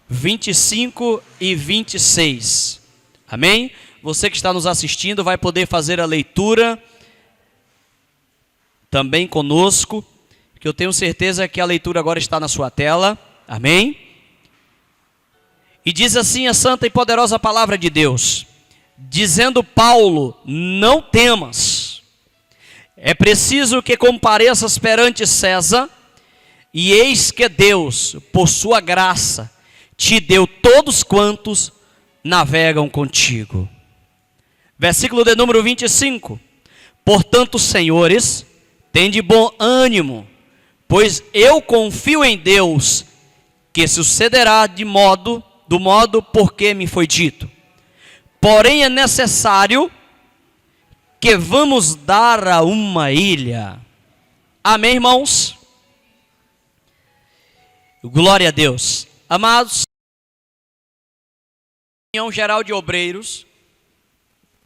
25 e 26. Amém? Você que está nos assistindo vai poder fazer a leitura também conosco, que eu tenho certeza que a leitura agora está na sua tela. Amém? E diz assim a santa e poderosa palavra de Deus, dizendo Paulo: não temas, é preciso que compareças perante César, e eis que Deus, por sua graça, te deu todos quantos navegam contigo. Versículo de número 25. Portanto, senhores, tende bom ânimo, pois eu confio em Deus, que sucederá do modo porque me foi dito. Porém é necessário que vamos dar a uma ilha. Amém, irmãos? Glória a Deus. Amados, reunião geral de obreiros,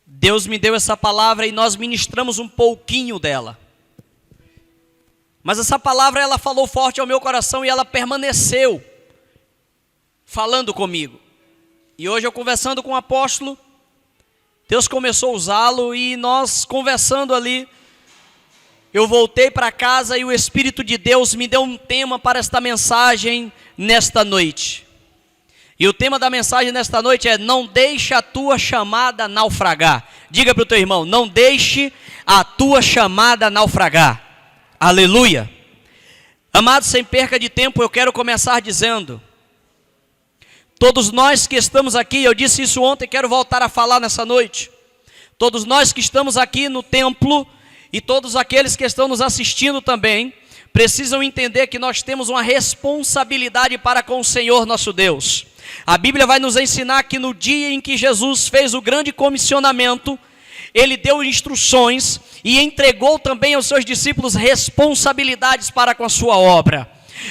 Deus me deu essa palavra e nós ministramos um pouquinho dela. Mas essa palavra, ela falou forte ao meu coração e ela permaneceu falando comigo. E hoje eu conversando com o apóstolo, Deus começou a usá-lo e nós conversando ali, eu voltei para casa e o Espírito de Deus me deu um tema para esta mensagem nesta noite. E o tema da mensagem nesta noite é: não deixe a tua chamada naufragar. Diga para o teu irmão: não deixe a tua chamada naufragar. Aleluia. Amados, sem perca de tempo, eu quero começar dizendo: todos nós que estamos aqui, eu disse isso ontem e quero voltar a falar nessa noite. Todos nós que estamos aqui no templo e todos aqueles que estão nos assistindo também, precisam entender que nós temos uma responsabilidade para com o Senhor nosso Deus. A Bíblia vai nos ensinar que no dia em que Jesus fez o grande comissionamento, Ele deu instruções e entregou também aos seus discípulos responsabilidades para com a sua obra.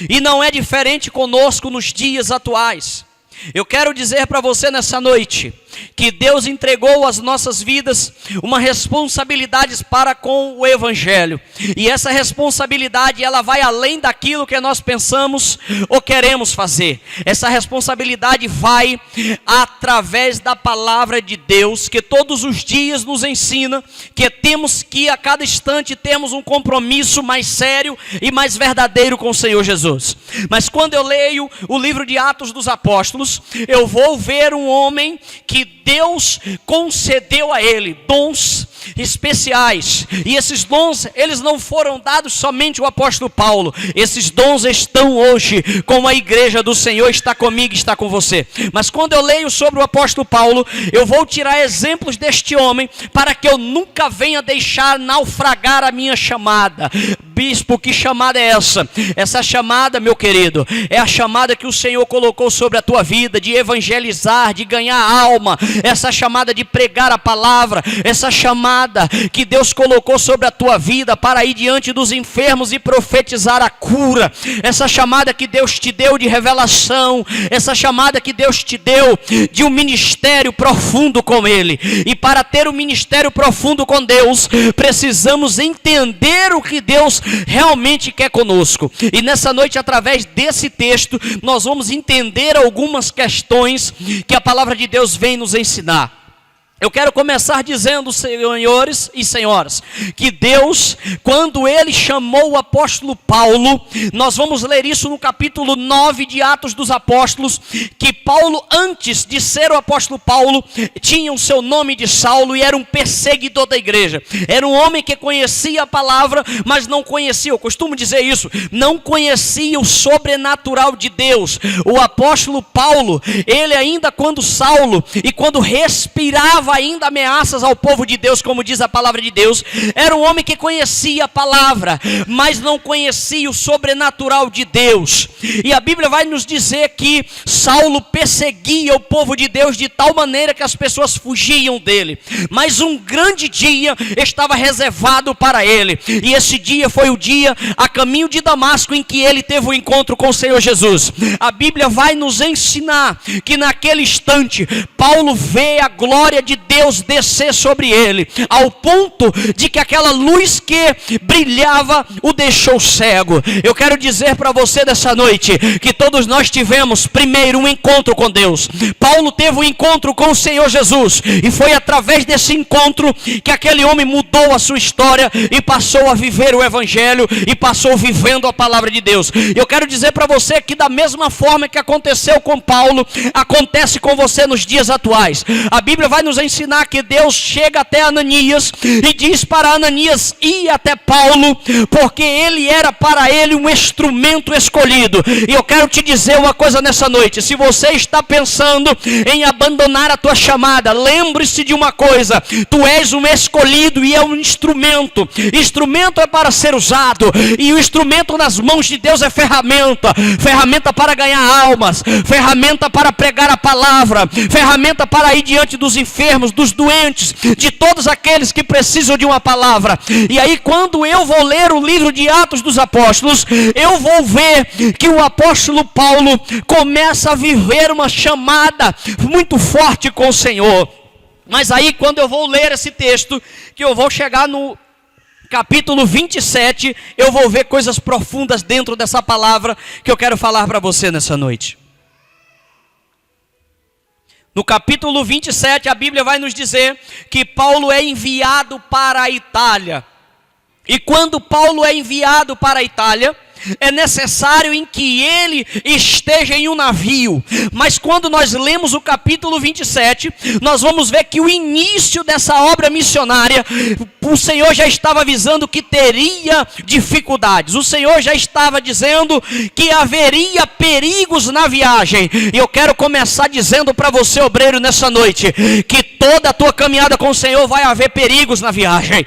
E não é diferente conosco nos dias atuais. Eu quero dizer para você nessa noite que Deus entregou às nossas vidas uma responsabilidade para com o Evangelho. E essa responsabilidade, ela vai além daquilo que nós pensamos ou queremos fazer. Essa responsabilidade vai através da palavra de Deus, que todos os dias nos ensina que temos que a cada instante termos um compromisso mais sério e mais verdadeiro com o Senhor Jesus. Mas quando eu leio o livro de Atos dos Apóstolos, eu vou ver um homem que Deus concedeu a ele dons especiais, e esses dons, eles não foram dados somente ao apóstolo Paulo. Esses dons estão hoje com a igreja do Senhor, está comigo, está com você. Mas quando eu leio sobre o apóstolo Paulo, eu vou tirar exemplos deste homem, para que eu nunca venha deixar naufragar a minha chamada. Bispo, que chamada é essa? Essa chamada, meu querido, é a chamada que o Senhor colocou sobre a tua vida, de evangelizar, de ganhar alma, essa chamada de pregar a palavra, essa chamada que Deus colocou sobre a tua vida para ir diante dos enfermos e profetizar a cura, essa chamada que Deus te deu de revelação, essa chamada que Deus te deu de um ministério profundo com Ele. E para ter um ministério profundo com Deus, precisamos entender o que Deus realmente quer conosco. E nessa noite, através desse texto, nós vamos entender algumas questões que a palavra de Deus vem nos ensinar. Eu quero começar dizendo, senhores e senhoras, que Deus, quando Ele chamou o apóstolo Paulo, nós vamos ler isso no capítulo 9 de Atos dos Apóstolos, que Paulo, antes de ser o apóstolo Paulo, tinha o seu nome de Saulo e era um perseguidor da igreja. Era um homem que conhecia a palavra, mas não conhecia, eu costumo dizer isso, não conhecia o sobrenatural de Deus. O apóstolo Paulo, ele ainda quando Saulo, e quando respirava ainda ameaças ao povo de Deus, como diz a palavra de Deus, era um homem que conhecia a palavra, mas não conhecia o sobrenatural de Deus. E a Bíblia vai nos dizer que Saulo perseguia o povo de Deus de tal maneira que as pessoas fugiam dele. Mas um grande dia estava reservado para ele, e esse dia foi o dia a caminho de Damasco em que ele teve o encontro com o Senhor Jesus. A Bíblia vai nos ensinar que naquele instante Paulo vê a glória de Deus descer sobre ele, ao ponto de que aquela luz que brilhava o deixou cego. Eu quero dizer para você dessa noite, que todos nós tivemos primeiro um encontro com Deus. Paulo teve um encontro com o Senhor Jesus, e foi através desse encontro que aquele homem mudou a sua história, e passou a viver o Evangelho, e passou vivendo a palavra de Deus. Eu quero dizer para você que da mesma forma que aconteceu com Paulo, acontece com você nos dias atuais. A Bíblia vai nos ensinar que Deus chega até Ananias e diz para Ananias ir até Paulo, porque ele era para ele um instrumento escolhido. E eu quero te dizer uma coisa nessa noite: se você está pensando em abandonar a tua chamada, lembre-se de uma coisa: tu és um escolhido e é um instrumento. Instrumento é para ser usado, e o instrumento nas mãos de Deus é ferramenta. Ferramenta para ganhar almas, ferramenta para pregar a palavra, ferramenta para ir diante dos enfermos, dos doentes, de todos aqueles que precisam de uma palavra. E aí, quando eu vou ler o livro de Atos dos Apóstolos, eu vou ver que o apóstolo Paulo começa a viver uma chamada muito forte com o Senhor. Mas aí, quando eu vou ler esse texto, que eu vou chegar no capítulo 27, eu vou ver coisas profundas dentro dessa palavra que eu quero falar para você nessa noite. No capítulo 27, a Bíblia vai nos dizer que Paulo é enviado para a Itália. E quando Paulo é enviado para a Itália, é necessário em que ele esteja em um navio. Mas quando nós lemos o capítulo 27, nós vamos ver que o início dessa obra missionária, o Senhor já estava avisando que teria dificuldades. O Senhor já estava dizendo que haveria perigos na viagem. E eu quero começar dizendo para você, obreiro, nessa noite, que toda a tua caminhada com o Senhor vai haver perigos na viagem.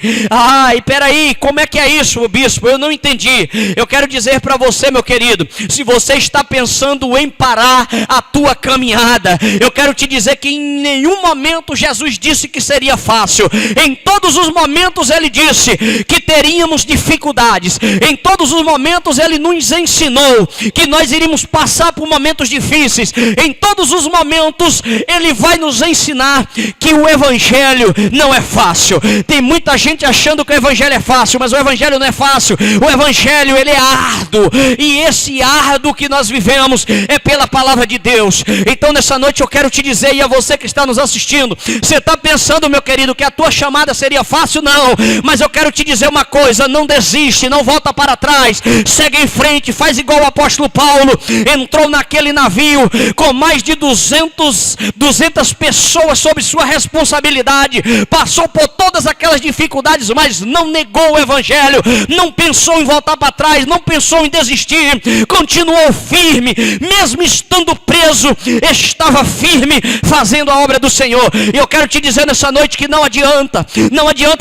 E peraí, como é que é isso, bispo? Eu não entendi. Eu quero dizer para você, meu querido, se você está pensando em parar a tua caminhada, eu quero te dizer que em nenhum momento Jesus disse que seria fácil. Em todos os momentos ele disse que teríamos dificuldades. Em todos os momentos ele nos ensinou que nós iríamos passar por momentos difíceis. Em todos os momentos ele vai nos ensinar que o Evangelho não é fácil. Tem muita gente achando que o Evangelho é fácil, mas o Evangelho não é fácil. O Evangelho, ele é árduo, e esse árduo que nós vivemos é pela palavra de Deus. Então nessa noite eu quero te dizer, e a você que está nos assistindo, você está pensando, meu querido, que a tua chamada seria fácil? Não, mas eu quero te dizer uma coisa: não desiste, não volta para trás, segue em frente, faz igual o apóstolo Paulo. Entrou naquele navio com mais de 200 pessoas sob sua responsabilidade, passou por todas aquelas dificuldades, mas não negou o Evangelho, não pensou em voltar para trás, não pensou em desistir, continuou firme, mesmo estando preso, estava firme, fazendo a obra do Senhor. E eu quero te dizer nessa noite que não adianta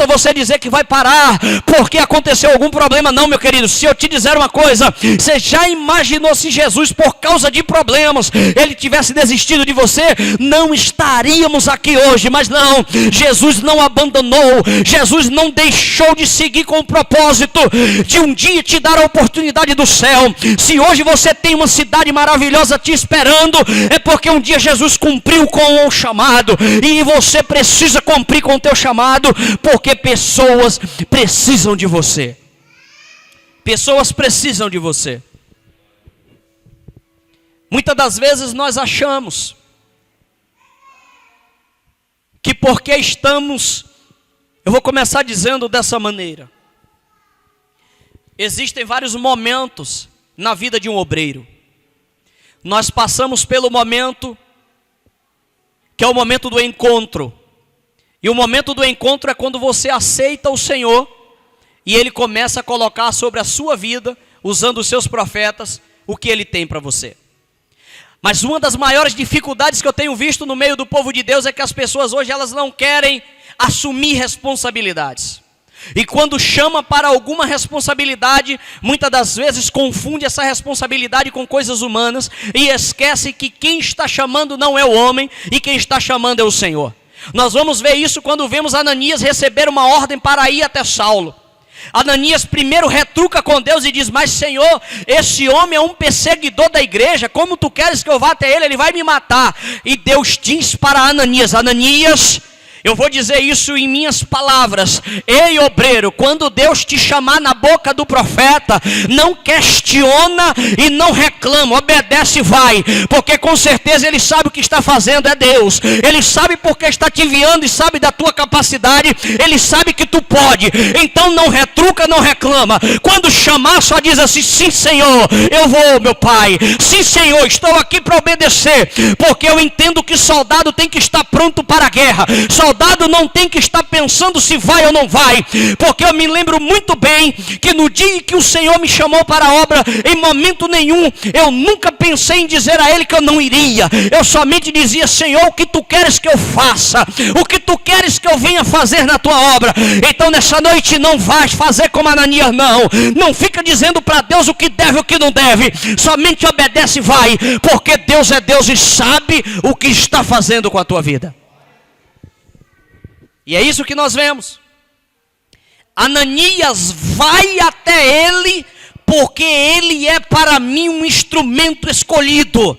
você dizer que vai parar porque aconteceu algum problema. Não, meu querido, se eu te dizer uma coisa, você já imaginou se Jesus, por causa de problemas, ele tivesse desistido de você? Não estaríamos aqui hoje. Mas não, Jesus não abandonou, Jesus não deixou de seguir com o propósito de um dia te dar a oportunidade do céu. Se hoje você tem uma cidade maravilhosa te esperando, é porque um dia Jesus cumpriu com o chamado, e você precisa cumprir com o teu chamado, porque pessoas precisam de você. Pessoas precisam de você. Muitas das vezes nós achamos que porque estamos, eu vou começar dizendo dessa maneira: existem vários momentos na vida de um obreiro. Nós passamos pelo momento que é o momento do encontro. E o momento do encontro é quando você aceita o Senhor e Ele começa a colocar sobre a sua vida, usando os seus profetas, o que Ele tem para você. Mas uma das maiores dificuldades que eu tenho visto no meio do povo de Deus é que as pessoas hoje, elas não querem assumir responsabilidades. E quando chama para alguma responsabilidade, muitas das vezes confunde essa responsabilidade com coisas humanas e esquece que quem está chamando não é o homem, e quem está chamando é o Senhor. Nós vamos ver isso quando vemos Ananias receber uma ordem para ir até Saulo. Ananias primeiro retruca com Deus e diz: mas Senhor, esse homem é um perseguidor da igreja, como tu queres que eu vá até ele? Ele vai me matar. E Deus diz para Ananias: Ananias, Eu vou dizer isso em minhas palavras. Ei, obreiro, quando Deus te chamar na boca do profeta, não questiona e não reclama, obedece e vai, porque com certeza Ele sabe o que está fazendo, é Deus. Ele sabe porque está te enviando e sabe da tua capacidade, Ele sabe que tu pode. Então não retruca, não reclama. Quando chamar, só diz assim: sim, Senhor, eu vou, meu Pai. Sim, Senhor, estou aqui para obedecer, porque eu entendo que soldado tem que estar pronto para a guerra. Soldado não tem que estar pensando se vai ou não vai, porque eu me lembro muito bem que no dia em que o Senhor me chamou para a obra, em momento nenhum eu nunca pensei em dizer a Ele que eu não iria. Eu somente dizia: Senhor, o que Tu queres que eu faça? O que Tu queres que eu venha fazer na Tua obra? Então nessa noite não vais fazer como Ananias, não fica dizendo para Deus o que deve e o que não deve, somente obedece e vai, porque Deus é Deus e sabe o que está fazendo com a tua vida. E é isso que nós vemos. Ananias vai até ele, porque ele é para mim um instrumento escolhido.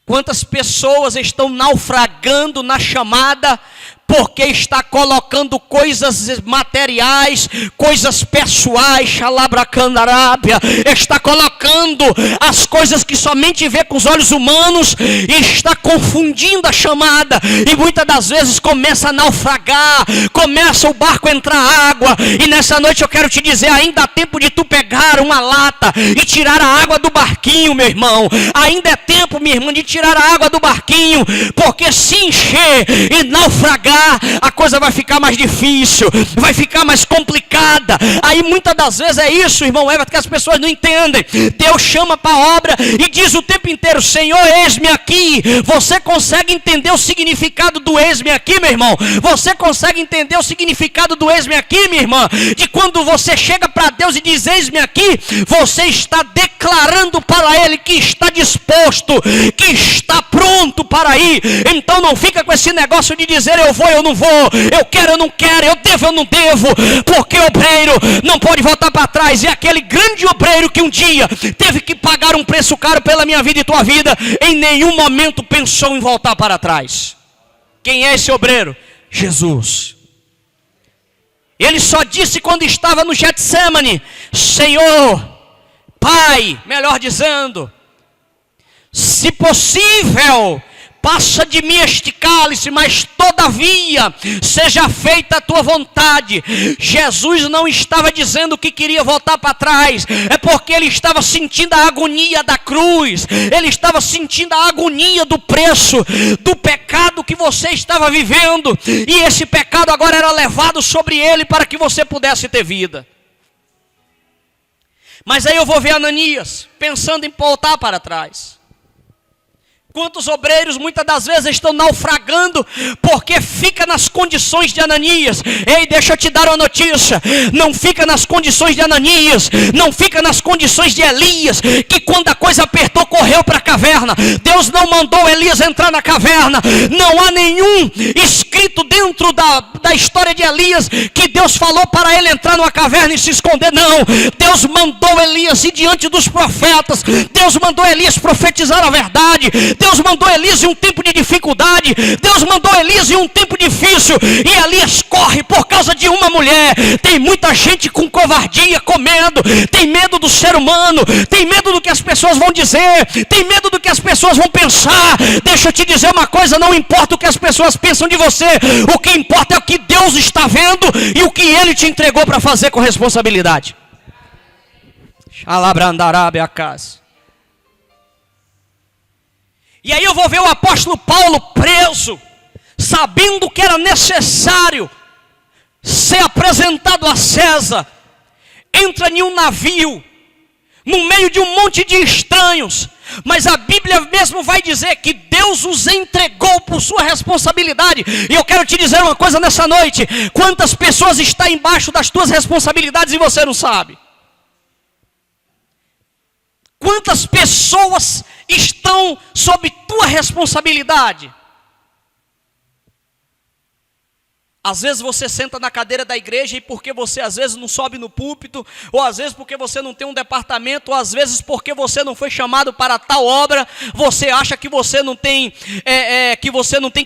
Quantas pessoas estão naufragando na chamada, porque está colocando coisas materiais, coisas pessoais, xalabracandarábia, está colocando as coisas que somente vê com os olhos humanos e está confundindo a chamada, e muitas das vezes começa a naufragar, começa o barco a entrar água. E nessa noite eu quero te dizer: ainda há tempo de tu pegar uma lata e tirar a água do barquinho, meu irmão. Ainda é tempo, minha irmã, de tirar a água do barquinho, porque se encher e naufragar, a coisa vai ficar mais difícil, vai ficar mais complicada. Aí muitas das vezes é isso, irmão Everton, que as pessoas não entendem. Deus chama para a obra e diz o tempo inteiro: Senhor, eis-me aqui. Você consegue entender o significado do eis-me aqui, meu irmão? Você consegue entender o significado do eis-me aqui, minha irmã? De quando você chega para Deus e diz eis-me aqui, você está declarando para Ele que está disposto, que está pronto para ir. Então não fica com esse negócio de dizer eu vou, eu não vou, eu quero, eu não quero, eu devo, eu não devo, porque o obreiro não pode voltar para trás. E aquele grande obreiro que um dia teve que pagar um preço caro pela minha vida e tua vida, em nenhum momento pensou em voltar para trás. Quem é esse obreiro? Jesus. Ele só disse quando estava no Getsemane: Senhor, Pai, melhor dizendo, se possível, passa de mim este cálice, mas todavia seja feita a tua vontade. Jesus não estava dizendo que queria voltar para trás, é porque ele estava sentindo a agonia da cruz, ele estava sentindo a agonia do preço, do pecado que você estava vivendo, e esse pecado agora era levado sobre ele para que você pudesse ter vida. Mas aí eu vou ver Ananias pensando em voltar para trás. Quantos obreiros muitas das vezes estão naufragando porque fica nas condições de Ananias? Ei, deixa eu te dar uma notícia: não fica nas condições de Ananias, não fica nas condições de Elias, que quando a coisa apertou correu para a caverna. Deus não mandou Elias entrar na caverna. Não há nenhum escrito dentro da história de Elias que Deus falou para ele entrar numa caverna e se esconder. Não, Deus mandou Elias ir diante dos profetas, Deus mandou Elias profetizar a verdade, Deus mandou Elias em um tempo de dificuldade, Deus mandou Elias em um tempo difícil, e Elias corre por causa de uma mulher. Tem muita gente com covardia, com medo, tem medo do ser humano, tem medo do que as pessoas vão dizer, tem medo do que as pessoas vão pensar. Deixa eu te dizer uma coisa: não importa o que as pessoas pensam de você, o que importa é o que Deus está vendo e o que Ele te entregou para fazer com responsabilidade. Xalabrandarábia casa. E aí eu vou ver o apóstolo Paulo preso, sabendo que era necessário ser apresentado a César. Entra em um navio, no meio de um monte de estranhos, mas a Bíblia mesmo vai dizer que Deus os entregou por sua responsabilidade. E eu quero te dizer uma coisa nessa noite: quantas pessoas estão embaixo das tuas responsabilidades e você não sabe? Quantas pessoas estão sob tua responsabilidade? Às vezes você senta na cadeira da igreja e porque você às vezes não sobe no púlpito, ou às vezes porque você não tem um departamento, ou às vezes porque você não foi chamado para tal obra, você acha que você não tem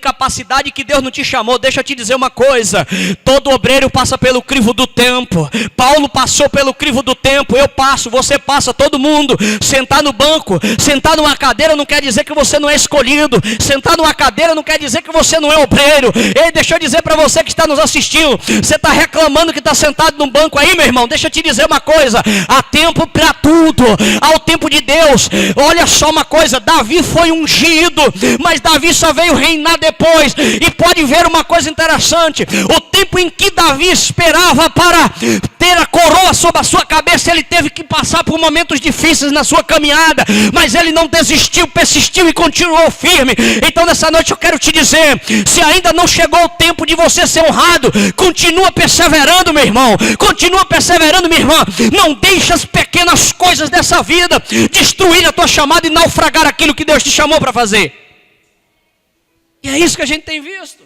capacidade, que Deus não te chamou. Deixa eu te dizer uma coisa: todo obreiro passa pelo crivo do tempo. Paulo passou pelo crivo do tempo, eu passo, você passa, todo mundo. Sentar no banco, sentar numa cadeira não quer dizer que você não é escolhido. Sentar numa cadeira não quer dizer que você não é obreiro. Ei, deixa eu dizer para você que está nos assistindo, você está reclamando que está sentado num banco aí, meu irmão, deixa eu te dizer uma coisa: há tempo para tudo, há o tempo de Deus. Olha só uma coisa, Davi foi ungido, mas Davi só veio reinar depois. E pode ver uma coisa interessante: o tempo em que Davi esperava para ter a coroa sobre a sua cabeça, ele teve que passar por momentos difíceis na sua caminhada, mas ele não desistiu, persistiu e continuou firme. Então nessa noite eu quero te dizer: se ainda não chegou o tempo de você ser honrado, continua perseverando, meu irmão, continua perseverando, minha irmã. Não deixe as pequenas coisas dessa vida destruir a tua chamada e naufragar aquilo que Deus te chamou para fazer. E é isso que a gente tem visto.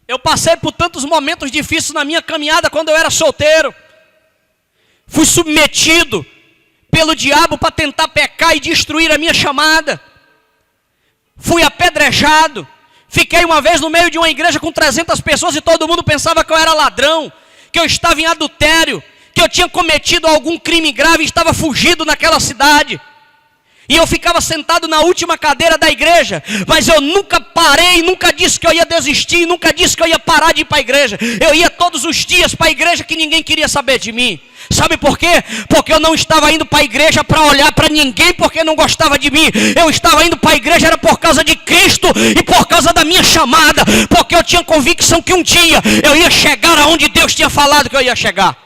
Eu passei por tantos momentos difíceis na minha caminhada quando eu era solteiro. Fui submetido pelo diabo para tentar pecar e destruir a minha chamada. Fui apedrejado. Fiquei uma vez no meio de uma igreja com 300 pessoas e todo mundo pensava que eu era ladrão, que eu estava em adultério, que eu tinha cometido algum crime grave e estava fugido naquela cidade. E eu ficava sentado na última cadeira da igreja, mas eu nunca parei, nunca disse que eu ia desistir, nunca disse que eu ia parar de ir para a igreja. Eu ia todos os dias para a igreja que ninguém queria saber de mim. Sabe por quê? Porque eu não estava indo para a igreja para olhar para ninguém porque não gostava de mim. Eu estava indo para a igreja era por causa de Cristo e por causa da minha chamada, porque eu tinha convicção que um dia eu ia chegar aonde Deus tinha falado que eu ia chegar.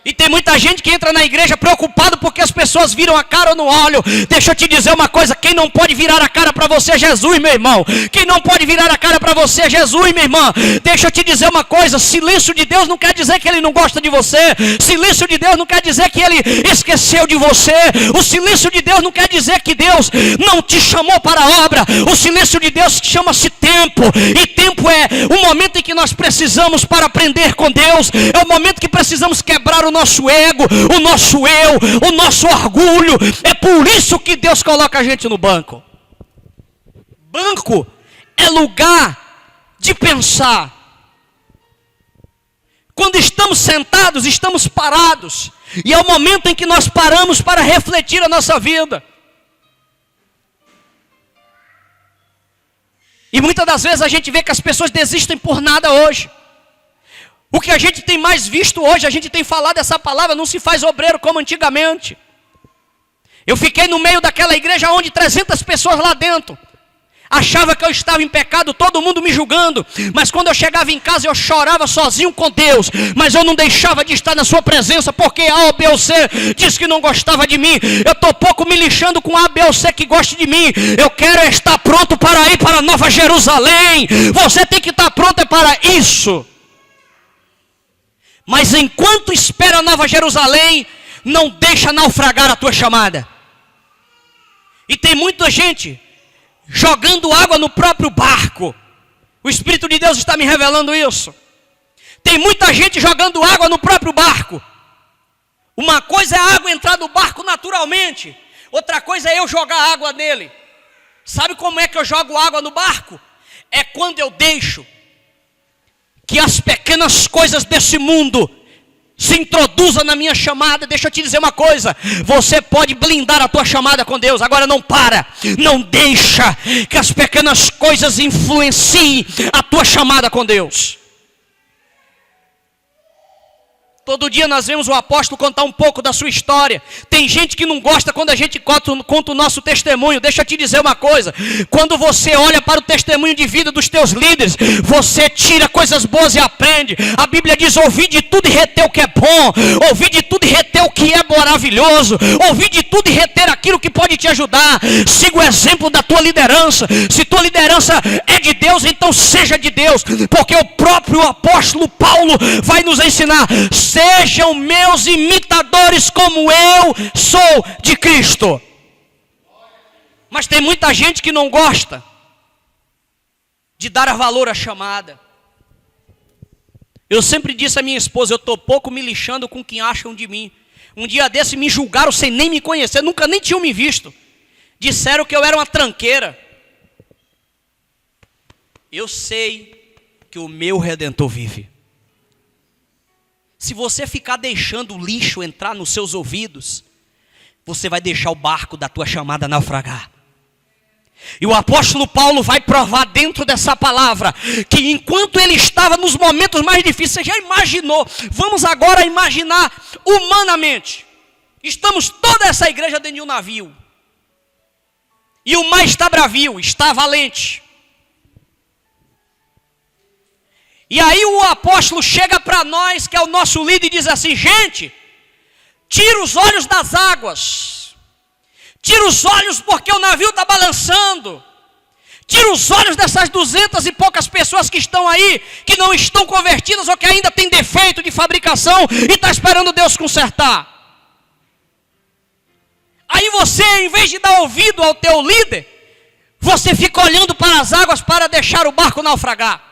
E tem muita gente que entra na igreja preocupado porque as pessoas viram a cara ou não olham. Deixa eu te dizer uma coisa: quem não pode virar a cara para você é Jesus, meu irmão. Quem não pode virar a cara para você é Jesus, minha irmã. Deixa eu te dizer uma coisa: silêncio de Deus não quer dizer que Ele não gosta de você. Silêncio de Deus não quer dizer que Ele esqueceu de você. O silêncio de Deus não quer dizer que Deus não te chamou para a obra. O silêncio de Deus chama-se tempo. E tempo é o momento em que nós precisamos para aprender com Deus. É o momento que precisamos quebrar o nosso ego, o nosso eu, o nosso orgulho. É por isso que Deus coloca a gente no banco. Banco é lugar de pensar. Quando estamos sentados, estamos parados. E é o momento em que nós paramos para refletir a nossa vida. E muitas das vezes a gente vê que as pessoas desistem por nada hoje. O que a gente tem mais visto hoje, a gente tem falado essa palavra, não se faz obreiro como antigamente. Eu fiquei no meio daquela igreja onde 300 pessoas lá dentro achava que eu estava em pecado, todo mundo me julgando. Mas quando eu chegava em casa eu chorava sozinho com Deus. Mas eu não deixava de estar na sua presença, porque A ou B ou C disse que não gostava de mim. Eu estou pouco me lixando com A, B ou C que goste de mim. Eu quero estar pronto para ir para Nova Jerusalém. Você tem que estar pronto para isso. Mas enquanto espera Nova Jerusalém, não deixa naufragar a tua chamada. E tem muita gente jogando água no próprio barco. O Espírito de Deus está me revelando isso. Tem muita gente jogando água no próprio barco. Uma coisa é a água entrar no barco naturalmente, outra coisa é eu jogar água nele. Sabe como é que eu jogo água no barco? É quando eu deixo que as pequenas coisas desse mundo se introduzam na minha chamada. Deixa eu te dizer uma coisa: você pode blindar a tua chamada com Deus. Agora não para, não deixa que as pequenas coisas influenciem a tua chamada com Deus. Todo dia nós vemos o apóstolo contar um pouco da sua história. Tem gente que não gosta quando a gente conta o nosso testemunho. Deixa eu te dizer uma coisa: quando você olha para o testemunho de vida dos teus líderes, você tira coisas boas e aprende. A Bíblia diz: ouvir de tudo e reter o que é bom, ouvir de tudo e reter o que é maravilhoso, ouvir de tudo e reter aquilo que pode te ajudar. Siga o exemplo da tua liderança. Se tua liderança é de Deus, então seja de Deus, porque o próprio apóstolo Paulo vai nos ensinar: sejam meus imitadores como eu sou de Cristo. Mas tem muita gente que não gosta. de dar valor à chamada. Eu sempre disse à minha esposa, eu estou pouco me lixando com o que acham de mim. Um dia desse me julgaram sem nem me conhecer, nunca nem tinham me visto. Disseram que eu era uma tranqueira. Eu sei que o meu Redentor vive. Se você ficar deixando o lixo entrar nos seus ouvidos, você vai deixar o barco da tua chamada naufragar. E o apóstolo Paulo vai provar dentro dessa palavra, que enquanto ele estava nos momentos mais difíceis, você já imaginou, vamos agora imaginar humanamente, estamos toda essa igreja dentro de um navio, e o mar está bravio, está valente, e aí o apóstolo chega para nós, que é o nosso líder, e diz assim: gente, tira os olhos das águas, tira os olhos porque o navio está balançando. Tira os olhos dessas 200 e poucas pessoas que estão aí, que não estão convertidas ou que ainda tem defeito de fabricação e está esperando Deus consertar. Aí você, em vez de dar ouvido ao teu líder, você fica olhando para as águas para deixar o barco naufragar.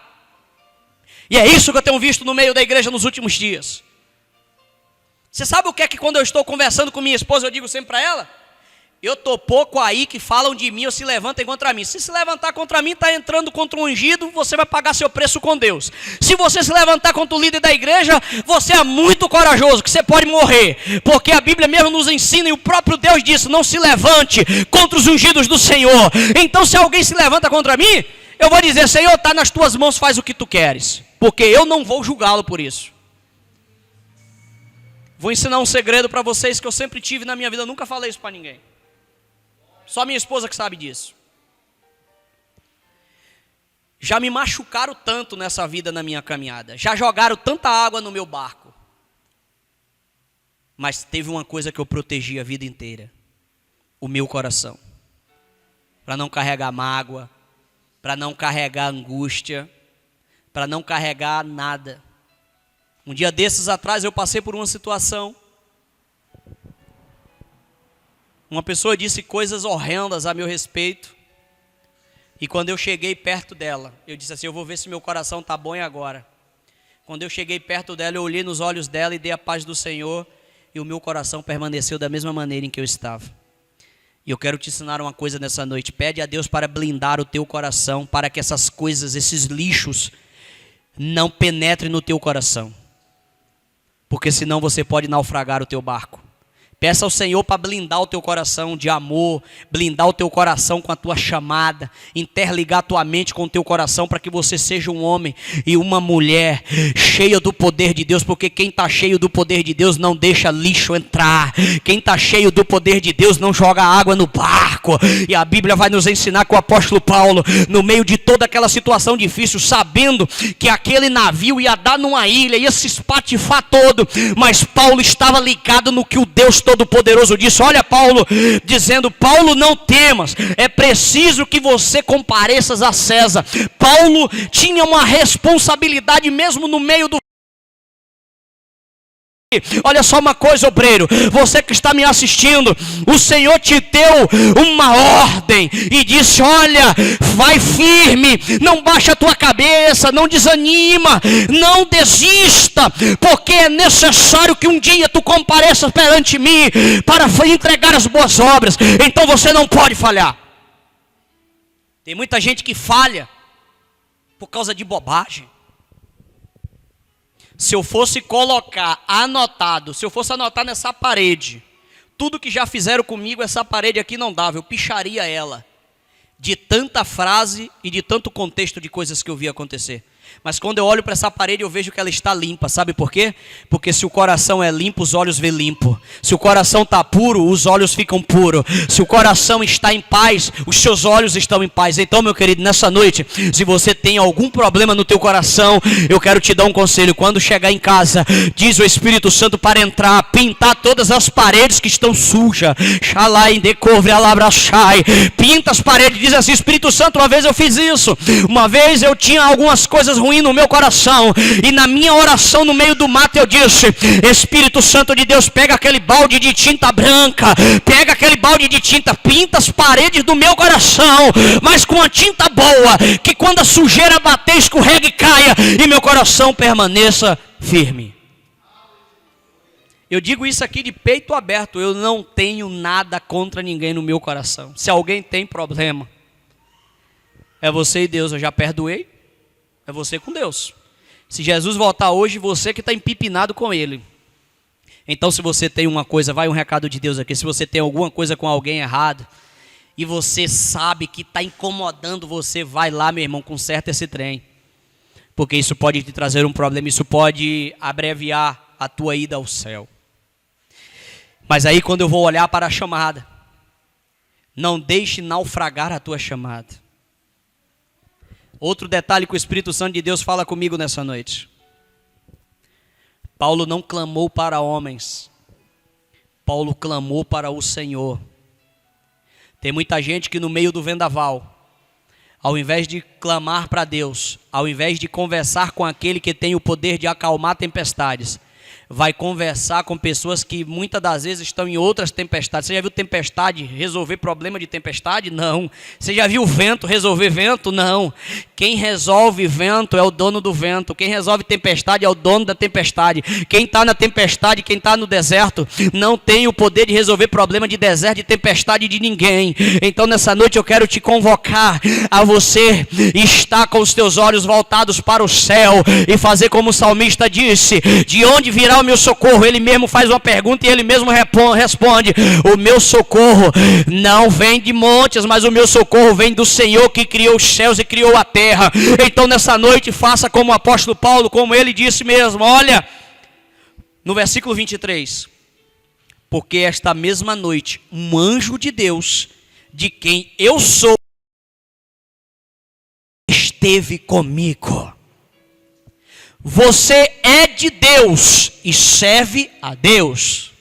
E é isso que eu tenho visto no meio da igreja nos últimos dias. Você sabe o que é que quando eu estou conversando com minha esposa, eu digo sempre para ela? Eu estou pouco aí que falam de mim ou se levantem contra mim. Se levantar contra mim, está entrando contra um ungido, você vai pagar seu preço com Deus. Se você se levantar contra o líder da igreja, você é muito corajoso, que você pode morrer. Porque a Bíblia mesmo nos ensina, e o próprio Deus disse: não se levante contra os ungidos do Senhor. Então se alguém se levanta contra mim, eu vou dizer: Senhor, está nas tuas mãos, faz o que tu queres. Porque eu não vou julgá-lo por isso. Vou ensinar um segredo para vocês que eu sempre tive na minha vida, eu nunca falei isso para ninguém. Só minha esposa que sabe disso. Já me machucaram tanto nessa vida, na minha caminhada. Já jogaram tanta água no meu barco. Mas teve uma coisa que eu protegi a vida inteira: o meu coração. Para não carregar mágoa, para não carregar angústia, para não carregar nada. Um dia desses atrás eu passei por uma situação. Uma pessoa disse coisas horrendas a meu respeito. E quando eu cheguei perto dela, eu disse assim: eu vou ver se meu coração está bom agora. Quando eu cheguei perto dela, eu olhei nos olhos dela e dei a paz do Senhor. E o meu coração permaneceu da mesma maneira em que eu estava. E eu quero te ensinar uma coisa nessa noite. Pede a Deus para blindar o teu coração, para que essas coisas, esses lixos, não penetrem no teu coração. Porque senão você pode naufragar o teu barco. Peça ao Senhor para blindar o teu coração de amor, blindar o teu coração com a tua chamada, interligar a tua mente com o teu coração para que você seja um homem e uma mulher cheia do poder de Deus, porque quem está cheio do poder de Deus não deixa lixo entrar, quem está cheio do poder de Deus não joga água no barco. E a Bíblia vai nos ensinar que o apóstolo Paulo, no meio de toda aquela situação difícil, sabendo que aquele navio ia dar numa ilha, ia se espatifar todo, mas Paulo estava ligado no que o Deus Todo-Poderoso disse. Olha Paulo dizendo: Paulo, não temas, é preciso que você compareças a César. Paulo tinha uma responsabilidade mesmo no meio do... Olha só uma coisa, obreiro, você que está me assistindo, o Senhor te deu uma ordem e disse: olha, vai firme, não baixa a tua cabeça, não desanima, não desista, porque é necessário que um dia tu compareças perante mim para entregar as boas obras. Então você não pode falhar. Tem muita gente que falha por causa de bobagem. Se eu fosse colocar anotado, se eu fosse anotar nessa parede, tudo que já fizeram comigo, essa parede aqui não dava, eu picharia ela, de tanta frase e de tanto contexto de coisas que eu vi acontecer. Mas quando eu olho para essa parede, eu vejo que ela está limpa. Sabe por quê? Porque se o coração é limpo, os olhos vê limpo. Se o coração está puro, os olhos ficam puros. Se o coração está em paz, os seus olhos estão em paz. Então, meu querido, nessa noite, se você tem algum problema no teu coração, eu quero te dar um conselho. Quando chegar em casa, diz o Espírito Santo para entrar, pintar todas as paredes que estão sujas. Pinta as paredes, diz assim: Espírito Santo, uma vez eu fiz isso. Uma vez eu tinha algumas coisas ruins no meu coração. E na minha oração no meio do mato eu disse: Espírito Santo de Deus, pega aquele balde de tinta branca, pega aquele balde de tinta, pinta as paredes do meu coração, mas com a tinta boa, que quando a sujeira bater, escorregue e caia, e meu coração permaneça firme. Eu digo isso aqui de peito aberto, eu não tenho nada contra ninguém no meu coração. Se alguém tem problema, é você e Deus, eu já perdoei, é você com Deus. Se Jesus voltar hoje, você que está empipinado com Ele. Então se você tem uma coisa, vai um recado de Deus aqui, se você tem alguma coisa com alguém errado, e você sabe que está incomodando você, vai lá, meu irmão, conserta esse trem. Porque isso pode te trazer um problema, isso pode abreviar a tua ida ao céu. Mas aí quando eu vou olhar para a chamada, não deixe naufragar a tua chamada. Outro detalhe que o Espírito Santo de Deus fala comigo nessa noite. Paulo não clamou para homens. Paulo clamou para o Senhor. Tem muita gente que no meio do vendaval, ao invés de clamar para Deus, ao invés de conversar com aquele que tem o poder de acalmar tempestades, vai conversar com pessoas que muitas das vezes estão em outras tempestades. Você já viu tempestade resolver problema de tempestade? Não. Você já viu vento resolver vento? Não. Quem resolve vento é o dono do vento. Quem resolve tempestade é o dono da tempestade. Quem está na tempestade, quem está no deserto, não tem o poder de resolver problema de deserto, de tempestade de ninguém. Então nessa noite eu quero te convocar a você estar com os teus olhos voltados para o céu e fazer como o salmista disse: de onde virá o meu socorro? Ele mesmo faz uma pergunta e ele mesmo responde: o meu socorro não vem de montes, mas o meu socorro vem do Senhor que criou os céus e criou a terra. Então nessa noite faça como o apóstolo Paulo, como ele disse mesmo, olha, no versículo 23, porque esta mesma noite um anjo de Deus, de quem eu sou, esteve comigo. Você é de Deus e serve a Deus.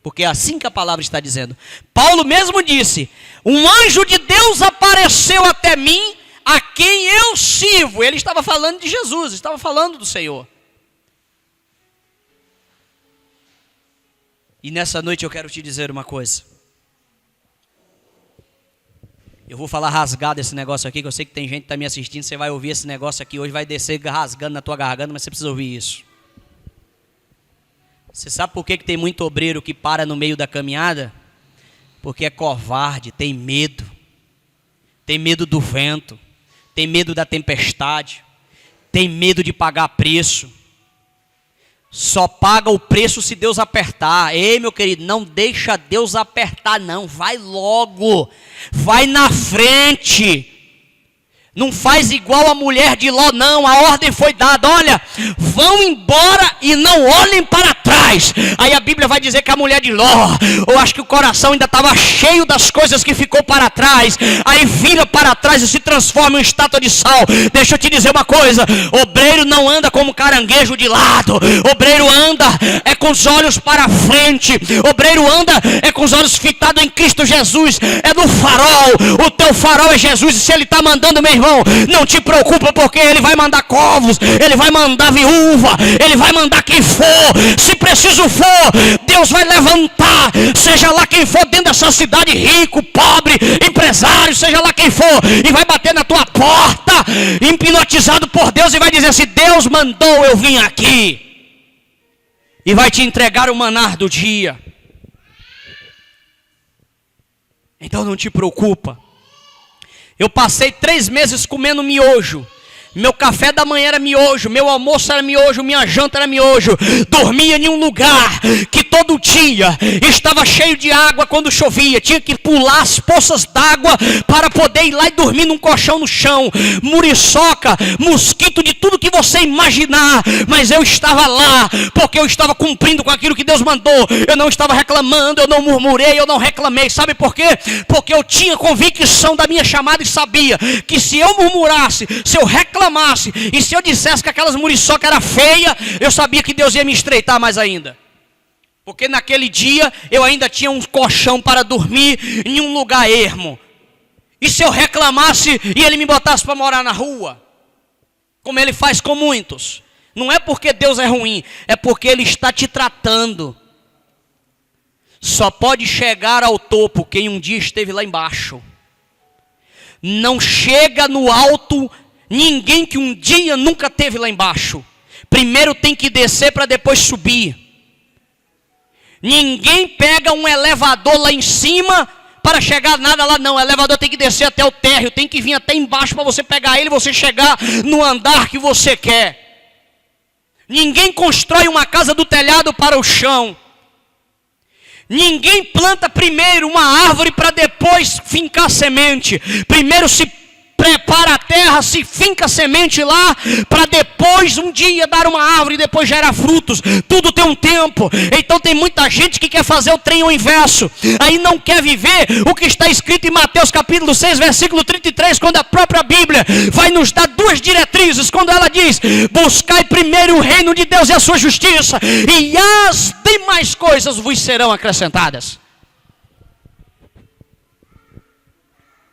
Porque é assim que a palavra está dizendo. Paulo mesmo disse: um anjo de Deus apareceu até mim, a quem eu sirvo. Ele estava falando de Jesus, estava falando do Senhor. E nessa noite eu quero te dizer uma coisa. Eu vou falar rasgado esse negócio aqui, que eu sei que tem gente que está me assistindo, você vai ouvir esse negócio aqui hoje, vai descer rasgando na tua garganta, mas você precisa ouvir isso. Você sabe por que tem muito obreiro que para no meio da caminhada? Porque é covarde, tem medo do vento, tem medo da tempestade, tem medo de pagar preço. Só paga o preço se Deus apertar. Ei, meu querido, não deixa Deus apertar não, vai logo, vai na frente. Não faz igual a mulher de Ló, não. A ordem foi dada, olha, vão embora e não olhem para trás. Aí a Bíblia vai dizer que a mulher de Ló, eu acho que o coração ainda estava cheio das coisas que ficou para trás. Aí vira para trás e se transforma em estátua de sal. Deixa eu te dizer uma coisa, obreiro não anda como caranguejo de lado. Obreiro anda com os olhos para frente. Obreiro anda com os olhos fitados em Cristo Jesus. É no farol, o teu farol é Jesus. E se ele está mandando, meu irmão, não te preocupa, porque ele vai mandar covos, ele vai mandar viúva, ele vai mandar quem for. Se preciso for, Deus vai levantar, seja lá quem for dentro dessa cidade, rico, pobre, empresário, seja lá quem for, e vai bater na tua porta, hipnotizado por Deus, e vai dizer assim: Deus mandou eu vim aqui, e vai te entregar o maná do dia. Então não te preocupa. Eu passei 3 meses comendo miojo. Meu café da manhã era miojo, meu almoço era miojo, minha janta era miojo. Dormia em um lugar que todo dia estava cheio de água quando chovia. Tinha que pular as poças d'água para poder ir lá e dormir num colchão no chão. Muriçoca, mosquito, de tudo que você imaginar. Mas eu estava lá, porque eu estava cumprindo com aquilo que Deus mandou. Eu não estava reclamando, eu não murmurei, eu não reclamei. Sabe por quê? Porque eu tinha convicção da minha chamada e sabia que se eu murmurasse, se eu reclamasse, e se eu dissesse que aquelas muriçoca era feia, eu sabia que Deus ia me estreitar mais ainda. Porque naquele dia eu ainda tinha um colchão para dormir em um lugar ermo. E se eu reclamasse e ele me botasse para morar na rua? como Ele faz com muitos. Não é porque Deus é ruim, é porque Ele está te tratando. Só pode chegar ao topo quem um dia esteve lá embaixo. Não chega no alto ninguém que um dia nunca esteve lá embaixo. Primeiro tem que descer para depois subir. Ninguém pega um elevador lá em cima para chegar nada lá não. O elevador tem que descer até o térreo, tem que vir até embaixo para você pegar ele e você chegar no andar que você quer. Ninguém constrói uma casa do telhado para o chão. Ninguém planta primeiro uma árvore para depois fincar semente. Primeiro se prepara a terra, se finca a semente lá, para depois um dia dar uma árvore e depois gerar frutos. Tudo tem um tempo. Então tem muita gente que quer fazer o trem ao inverso. Aí não quer viver o que está escrito em Mateus capítulo 6, versículo 33, quando a própria Bíblia vai nos dar duas diretrizes, quando ela diz: buscai primeiro o reino de Deus e a sua justiça, e as demais coisas vos serão acrescentadas.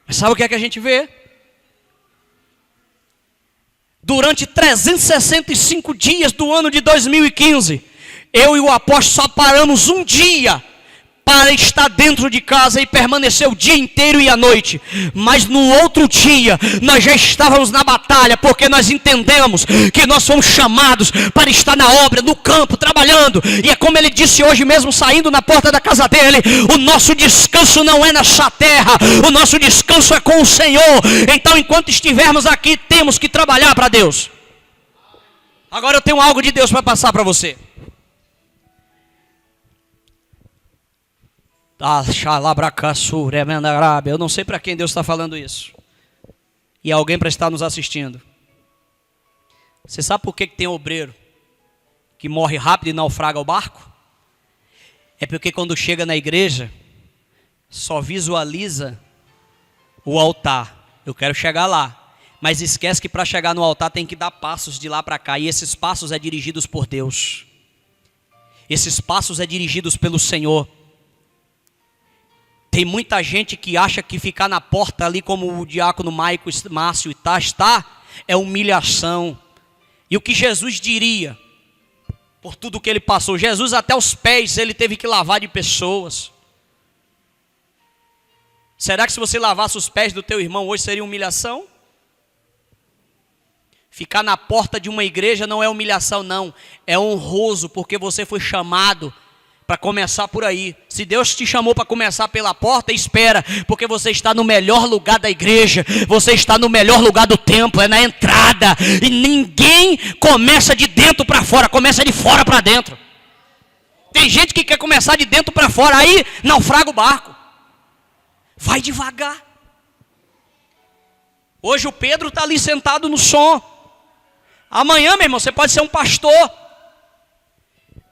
Mas sabe o que é que a gente vê? Durante 365 dias do ano de 2015, eu e o apóstolo só paramos um dia para estar dentro de casa e permanecer o dia inteiro e a noite. Mas no outro dia, nós já estávamos na batalha, porque nós entendemos que nós fomos chamados para estar na obra, no campo, trabalhando. E é como ele disse hoje mesmo, saindo na porta da casa dele: o nosso descanso não é nessa terra, o nosso descanso é com o Senhor. Então, enquanto estivermos aqui, temos que trabalhar para Deus. Agora eu tenho algo de Deus para passar para você. Eu não sei para quem Deus está falando isso. E alguém para estar nos assistindo. Você sabe por que tem obreiro que morre rápido e naufraga o barco? É porque quando chega na igreja, só visualiza o altar. Eu quero chegar lá. Mas esquece que para chegar no altar tem que dar passos de lá para cá. E esses passos é dirigidos por Deus. Esses passos é dirigidos pelo Senhor. Tem muita gente que acha que ficar na porta ali, como o diácono Márcio está, é humilhação. E o que Jesus diria, por tudo que ele passou? Jesus até os pés ele teve que lavar de pessoas. Será que se você lavasse os pés do teu irmão hoje seria humilhação? Ficar na porta de uma igreja não é humilhação não, é honroso, porque você foi chamado para começar por aí. Se Deus te chamou para começar pela porta, espera, porque você está no melhor lugar da igreja, você está no melhor lugar do templo, é na entrada, e ninguém começa de dentro para fora, começa de fora para dentro. Tem gente que quer começar de dentro para fora, aí naufraga o barco. Vai devagar. Hoje o Pedro está ali sentado no som. Amanhã, meu irmão, você pode ser um pastor.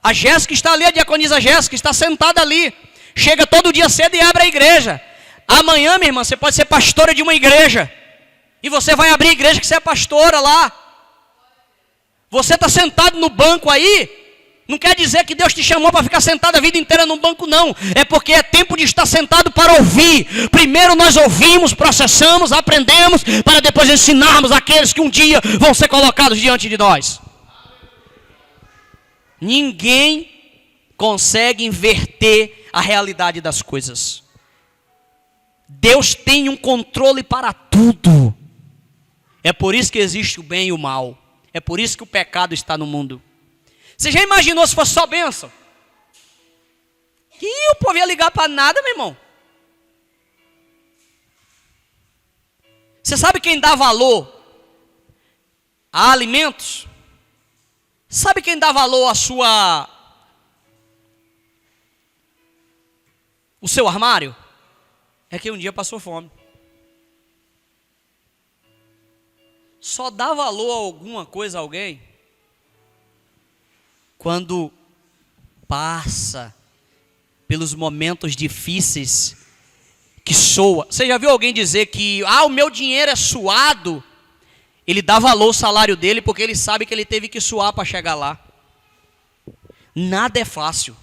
A Jéssica está ali, a diaconisa Jéssica, está sentada ali. Chega todo dia cedo e abre a igreja. Amanhã, minha irmã, você pode ser pastora de uma igreja. E você vai abrir a igreja que você é pastora lá. Você está sentado no banco aí. Não quer dizer que Deus te chamou para ficar sentado a vida inteira no banco, não. É porque é tempo de estar sentado para ouvir. Primeiro nós ouvimos, processamos, aprendemos, para depois ensinarmos aqueles que um dia vão ser colocados diante de nós. Ninguém consegue inverter a realidade das coisas. Deus tem um controle para tudo. É por isso que existe o bem e o mal. É por isso que o pecado está no mundo. Você já imaginou se fosse só bênção? Ih, o povo ia ligar para nada, meu irmão. Você sabe quem dá valor a alimentos? Sabe quem dá valor o seu armário? É quem um dia passou fome. Só dá valor a alguma coisa a alguém quando passa pelos momentos difíceis que soa. Você já viu alguém dizer que o meu dinheiro é suado? Ele dá valor ao salário dele porque ele sabe que ele teve que suar para chegar lá. Nada é fácil.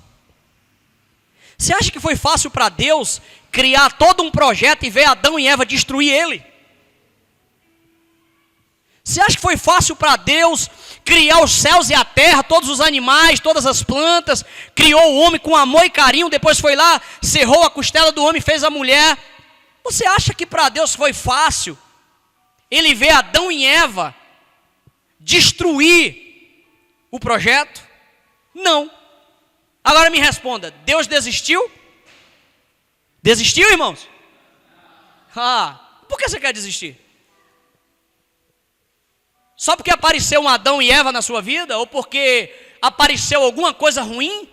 Você acha que foi fácil para Deus criar todo um projeto e ver Adão e Eva destruir ele? Você acha que foi fácil para Deus criar os céus e a terra, todos os animais, todas as plantas, criou o homem com amor e carinho, depois foi lá, cerrou a costela do homem e fez a mulher? Você acha que para Deus foi fácil Ele ver Adão e Eva destruir o projeto? Não. Agora me responda, Deus desistiu? Desistiu, irmãos? Por que você quer desistir? Só porque apareceu um Adão e Eva na sua vida? Ou porque apareceu alguma coisa ruim?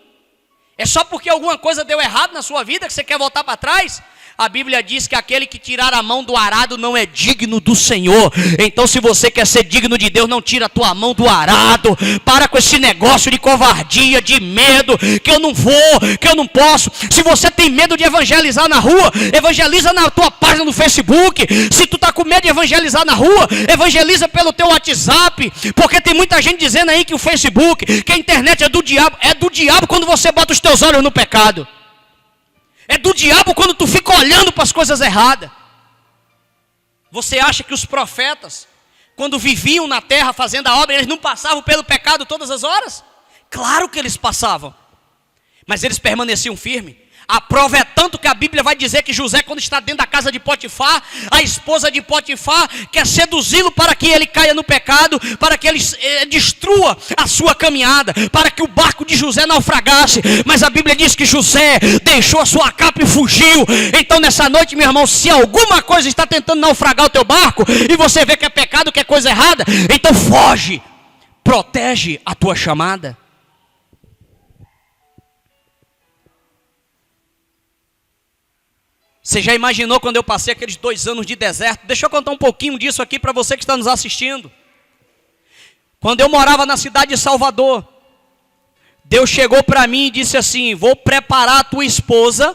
É só porque alguma coisa deu errado na sua vida que você quer voltar para trás? A Bíblia diz que aquele que tirar a mão do arado não é digno do Senhor. Então se você quer ser digno de Deus, não tira a tua mão do arado. Para com esse negócio de covardia, de medo, que eu não vou, que eu não posso. Se você tem medo de evangelizar na rua, evangeliza na tua página no Facebook. Se tu está com medo de evangelizar na rua, evangeliza pelo teu WhatsApp. Porque tem muita gente dizendo aí que o Facebook, que a internet é do diabo. É do diabo quando você bota os teus olhos no pecado. É do diabo quando tu fica olhando para as coisas erradas. Você acha que os profetas, quando viviam na terra fazendo a obra, eles não passavam pelo pecado todas as horas? Claro que eles passavam. Mas eles permaneciam firmes. A prova é tanto que a Bíblia vai dizer que José, quando está dentro da casa de Potifar, a esposa de Potifar quer seduzi-lo para que ele caia no pecado, para que ele destrua a sua caminhada, para que o barco de José naufragasse. Mas a Bíblia diz que José deixou a sua capa e fugiu. Então nessa noite, meu irmão, se alguma coisa está tentando naufragar o teu barco, e você vê que é pecado, que é coisa errada, então foge, protege a tua chamada. Você já imaginou quando eu passei aqueles 2 anos de deserto? Deixa eu contar um pouquinho disso aqui para você que está nos assistindo. Quando eu morava na cidade de Salvador, Deus chegou para mim e disse assim: vou preparar a tua esposa,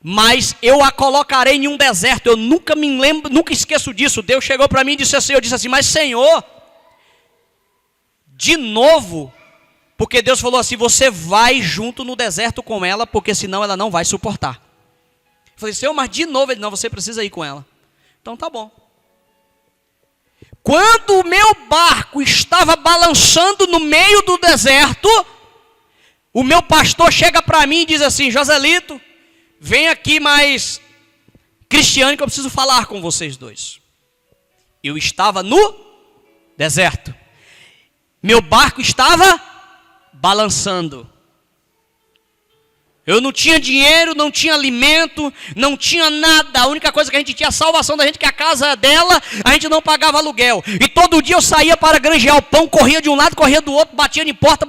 mas eu a colocarei em um deserto. Eu nunca me lembro, nunca esqueço disso. Deus chegou para mim e disse assim, eu disse assim, mas Senhor, de novo? Porque Deus falou assim, você vai junto no deserto com ela, porque senão ela não vai suportar. Eu falei, Senhor, mas de novo? Ele, não, você precisa ir com ela. Então tá bom. Quando o meu barco estava balançando no meio do deserto, o meu pastor chega para mim e diz assim, Joselito, vem aqui mais, Cristiane, que eu preciso falar com vocês dois. Eu estava no deserto. Meu barco estava balançando. Eu não tinha dinheiro, não tinha alimento, não tinha nada. A única coisa que a gente tinha, a salvação da gente, que a casa dela, a gente não pagava aluguel. E todo dia eu saía para granjear o pão, corria de um lado, corria do outro, batia de porta,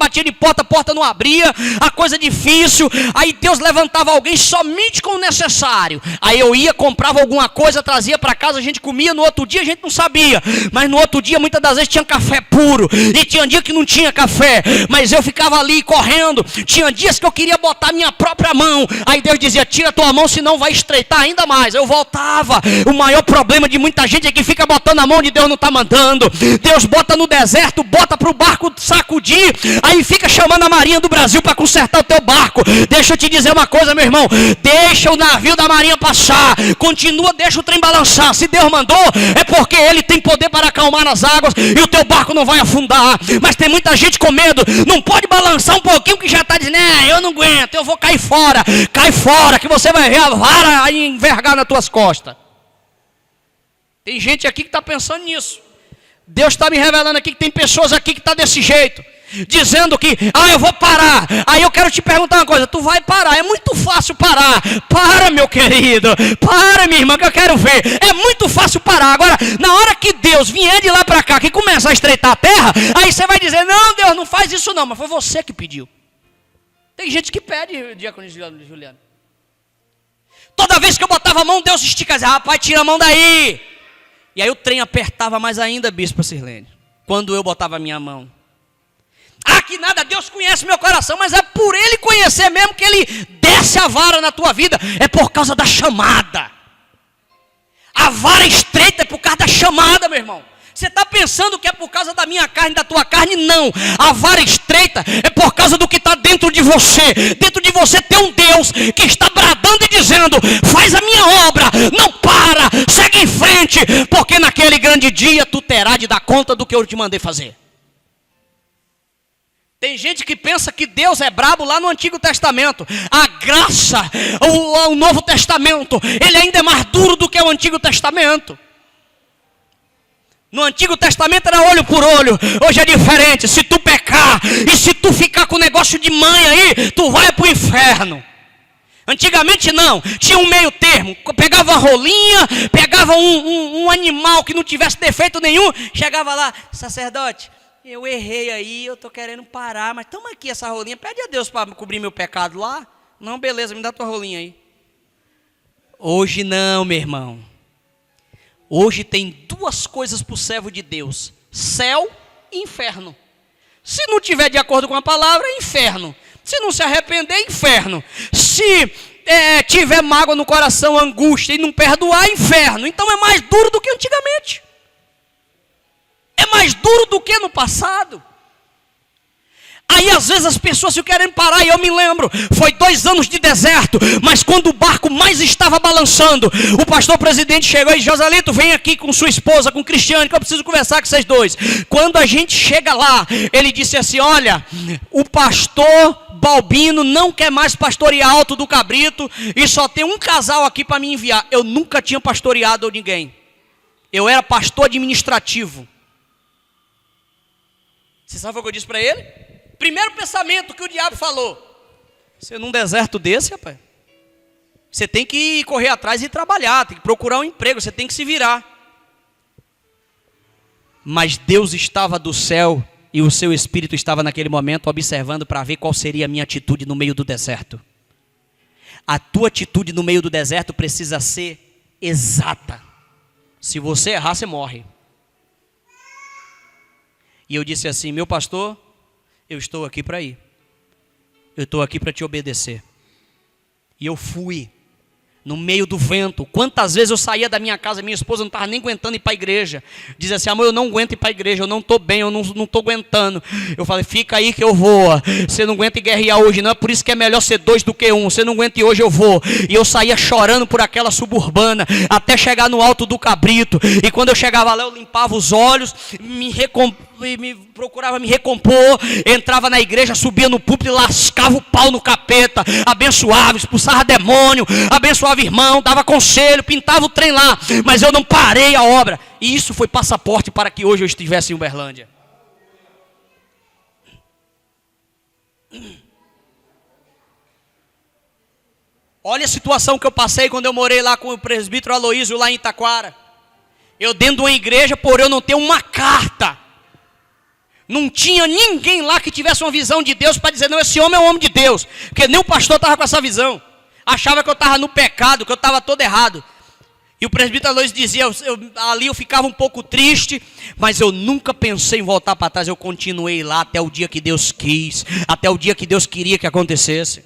a porta não abria, a coisa difícil. Aí Deus levantava alguém somente com o necessário. Aí eu ia, comprava alguma coisa, trazia para casa, a gente comia, no outro dia a gente não sabia. Mas no outro dia, muitas das vezes, tinha café puro. E tinha dia que não tinha café, mas eu ficava ali correndo. Tinha dias que eu queria botar minha própria mão, aí Deus dizia, tira a tua mão, senão vai estreitar ainda mais. Eu voltava. O maior problema de muita gente é que fica botando a mão onde Deus não está mandando. Deus bota no deserto, bota para o barco sacudir, aí fica chamando a Marinha do Brasil para consertar o teu barco. Deixa eu te dizer uma coisa, meu irmão, deixa o navio da Marinha passar, continua, deixa o trem balançar. Se Deus mandou, é porque Ele tem poder para acalmar as águas, e o teu barco não vai afundar. Mas tem muita gente com medo, não pode balançar um pouquinho, que já está dizendo, eu não aguento, eu vou cair fora, cai fora, que você vai ver a vara aí envergar nas tuas costas. Tem gente aqui que está pensando nisso. Deus está me revelando aqui que tem pessoas aqui que estão desse jeito, dizendo que, eu vou parar. Aí eu quero te perguntar uma coisa, tu vai parar? É muito fácil parar. Para, meu querido, para, minha irmã, que eu quero ver. É muito fácil parar. Agora, na hora que Deus vier de lá para cá, que começa a estreitar a terra, aí você vai dizer, não, Deus, não faz isso não, mas foi você que pediu. Tem gente que pede, diácono Juliano. Toda vez que eu botava a mão, Deus estica e dizia, rapaz, tira a mão daí. E aí o trem apertava mais ainda, bispo Sirlene, quando eu botava a minha mão. Que nada, Deus conhece meu coração, mas é por Ele conhecer mesmo que Ele desce a vara na tua vida. É por causa da chamada. A vara estreita é por causa da chamada, meu irmão. Você está pensando que é por causa da minha carne, da tua carne? Não. A vara estreita é por causa do que está dentro de você. Dentro de você tem um Deus que está bradando e dizendo, faz a minha obra, não para, segue em frente. crente, porque naquele grande dia tu terás de dar conta do que eu te mandei fazer. Tem gente que pensa que Deus é brabo lá no Antigo Testamento. A graça, o Novo Testamento, ele ainda é mais duro do que o Antigo Testamento. No Antigo Testamento era olho por olho, hoje é diferente. Se tu pecar e se tu ficar com negócio de mãe aí, tu vai para o inferno. Antigamente não, tinha um meio termo, pegava a rolinha, pegava um animal que não tivesse defeito nenhum, chegava lá, sacerdote, eu errei aí, eu estou querendo parar, mas toma aqui essa rolinha, pede a Deus para cobrir meu pecado lá. Não, beleza, me dá tua rolinha aí. Hoje não, meu irmão. Hoje tem duas coisas para o servo de Deus: céu e inferno. Se não tiver de acordo com a palavra, é inferno. Se não se arrepender, é inferno. Se tiver mágoa no coração, angústia e não perdoar, é inferno. Então é mais duro do que antigamente. É mais duro do que no passado. Aí às vezes as pessoas se querem parar, e eu me lembro, foi 2 anos de deserto, mas quando o barco mais estava balançando, o pastor presidente chegou e disse: Joselito, vem aqui com sua esposa, com o Cristiano, que eu preciso conversar com vocês dois. Quando a gente chega lá, ele disse assim: olha, o pastor Balbino não quer mais pastorear Alto do Cabrito, e só tem um casal aqui para me enviar. Eu nunca tinha pastoreado ninguém, eu era pastor administrativo. Você sabe o que eu disse para ele? Primeiro pensamento que o diabo falou: você num deserto desse, rapaz, você tem que correr atrás e trabalhar, tem que procurar um emprego, você tem que se virar. Mas Deus estava do céu e o seu Espírito estava naquele momento observando para ver qual seria a minha atitude no meio do deserto. A tua atitude no meio do deserto precisa ser exata. Se você errar, você morre. E eu disse assim: meu pastor, eu estou aqui para ir. Eu estou aqui para te obedecer. E eu fui. No meio do vento. Quantas vezes eu saía da minha casa, minha esposa não estava nem aguentando ir para a igreja. Dizia assim: amor, eu não aguento ir para a igreja, eu não estou bem, eu não estou aguentando. Eu falei: fica aí que eu vou. Você não aguenta ir guerrear hoje, não é por isso que é melhor ser 2 do que 1. Você não aguenta ir hoje, eu vou. E eu saía chorando por aquela suburbana, até chegar no Alto do Cabrito. E quando eu chegava lá, eu limpava os olhos, procurava me recompor, entrava na igreja, subia no púlpito e lascava o pau no capeta, abençoava, expulsava demônio, abençoava irmão, dava conselho, pintava o trem lá, mas eu não parei a obra. E isso foi passaporte para que hoje eu estivesse em Uberlândia. Olha a situação que eu passei quando eu morei lá com o presbítero Aloísio, lá em Itaquara. Eu dentro de uma igreja, por eu não ter uma carta, não tinha ninguém lá que tivesse uma visão de Deus para dizer: não, esse homem é um homem de Deus. Porque nem o pastor estava com essa visão. Achava que eu estava no pecado, que eu estava todo errado. E o presbítero Aloísio dizia, ali eu ficava um pouco triste, mas eu nunca pensei em voltar para trás. Eu continuei lá até o dia que Deus quis, até o dia que Deus queria que acontecesse.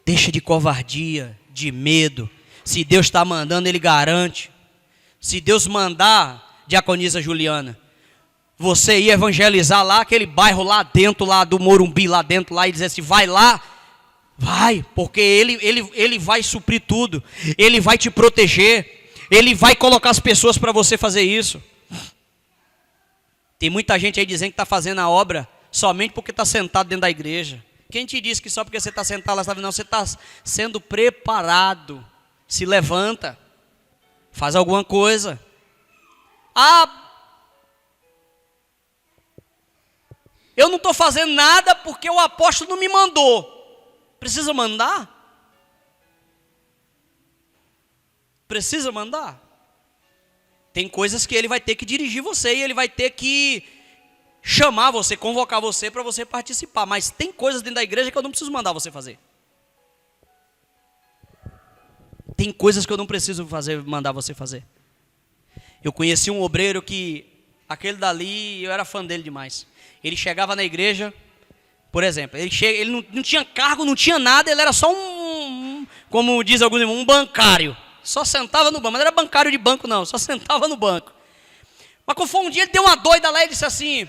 Deixa de covardia, de medo. Se Deus está mandando, Ele garante. Se Deus mandar, diaconisa Juliana, você ia evangelizar lá, aquele bairro lá dentro, lá do Morumbi, lá dentro, lá, e dizer assim: vai lá, vai, porque ele vai suprir tudo, Ele vai te proteger, Ele vai colocar as pessoas para você fazer isso. Tem muita gente aí dizendo que está fazendo a obra somente porque está sentado dentro da igreja. Quem te disse que só porque você está sentado lá, não, você está sendo preparado. Se levanta, faz alguma coisa. Eu não estou fazendo nada porque o apóstolo não me mandou. Precisa mandar? Precisa mandar? Tem coisas que ele vai ter que dirigir você e ele vai ter que chamar você, convocar você para você participar. Mas tem coisas dentro da igreja que eu não preciso mandar você fazer. Tem coisas que eu não preciso mandar você fazer. Eu conheci um obreiro que, aquele dali, eu era fã dele demais. Ele chegava na igreja, por exemplo, ele não tinha cargo, não tinha nada, ele era só como diz alguns irmãos, um bancário. Só sentava no banco, mas não era bancário de banco não, só sentava no banco. Mas quando foi um dia, ele deu uma doida lá e disse assim: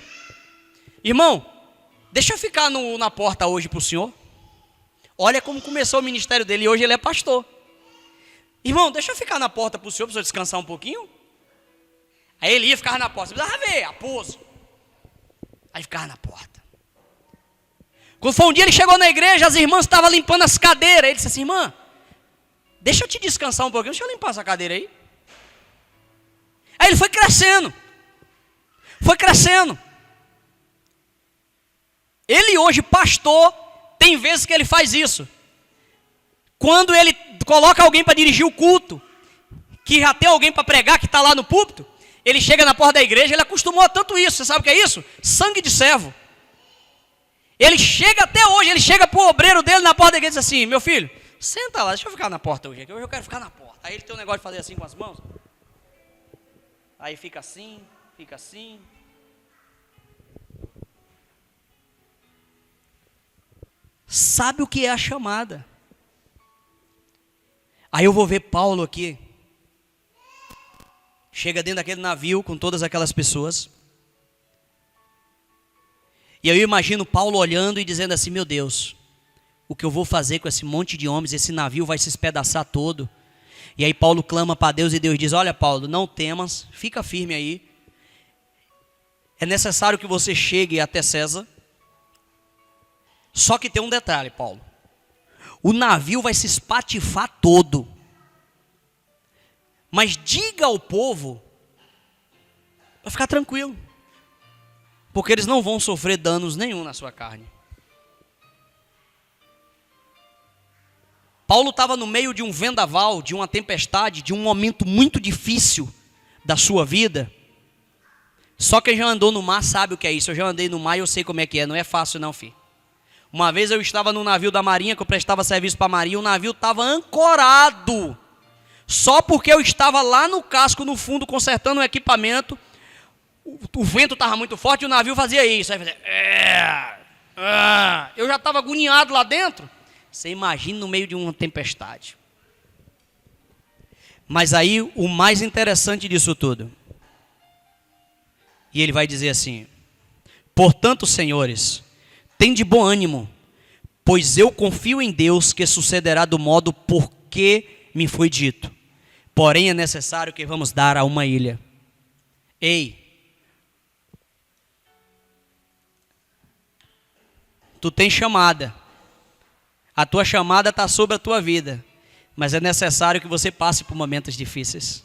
irmão, deixa eu ficar na porta hoje para o senhor. Olha como começou o ministério dele, e hoje ele é pastor. irmão, deixa eu ficar na porta para o senhor descansar um pouquinho. Aí ele ia ficar na porta, você precisava ver, a pose. Aí ficava na porta. Quando foi um dia, ele chegou na igreja, as irmãs estavam limpando as cadeiras. Ele disse assim, irmã, deixa eu te descansar um pouquinho, deixa eu limpar essa cadeira aí. Aí ele foi crescendo. Foi crescendo. Ele hoje, pastor, tem vezes que ele faz isso. Quando ele coloca alguém para dirigir o culto, que já tem alguém para pregar, que está lá no púlpito, ele chega na porta da igreja, ele acostumou a tanto isso. Você sabe o que é isso? Sangue de servo. Ele chega até hoje, ele chega para o obreiro dele na porta da igreja e diz assim, meu filho, senta lá, deixa eu ficar na porta hoje, hoje eu quero ficar na porta. Aí ele tem um negócio de fazer assim com as mãos. Aí fica assim, fica assim. Sabe o que é a chamada. Aí eu vou ver Paulo aqui. Chega dentro daquele navio com todas aquelas pessoas. E eu imagino Paulo olhando e dizendo assim, meu Deus, o que eu vou fazer com esse monte de homens, esse navio vai se espedaçar todo. E aí Paulo clama para Deus e Deus diz, olha Paulo, não temas, fica firme aí. É necessário que você chegue até César. Só que tem um detalhe, Paulo. O navio vai se espatifar todo. Mas diga ao povo para ficar tranquilo. Porque eles não vão sofrer danos nenhum na sua carne. Paulo estava no meio de um vendaval, de uma tempestade, de um momento muito difícil da sua vida. Só quem já andou no mar sabe o que é isso. Eu já andei no mar e eu sei como é que é. Não é fácil não, filho. Uma vez eu estava num navio da marinha, que eu prestava serviço para a marinha. O navio estava ancorado. Só porque eu estava lá no casco, no fundo, consertando o equipamento. O vento estava muito forte e o navio fazia isso. Aí fazia, eu já estava agoniado lá dentro. Você imagina no meio de uma tempestade. Mas aí o mais interessante disso tudo. E ele vai dizer assim, portanto, senhores, tende bom ânimo, pois eu confio em Deus que sucederá do modo por que me foi dito. Porém é necessário que vamos dar a uma ilha. Ei, tu tens chamada. A tua chamada está sobre a tua vida. Mas é necessário que você passe por momentos difíceis.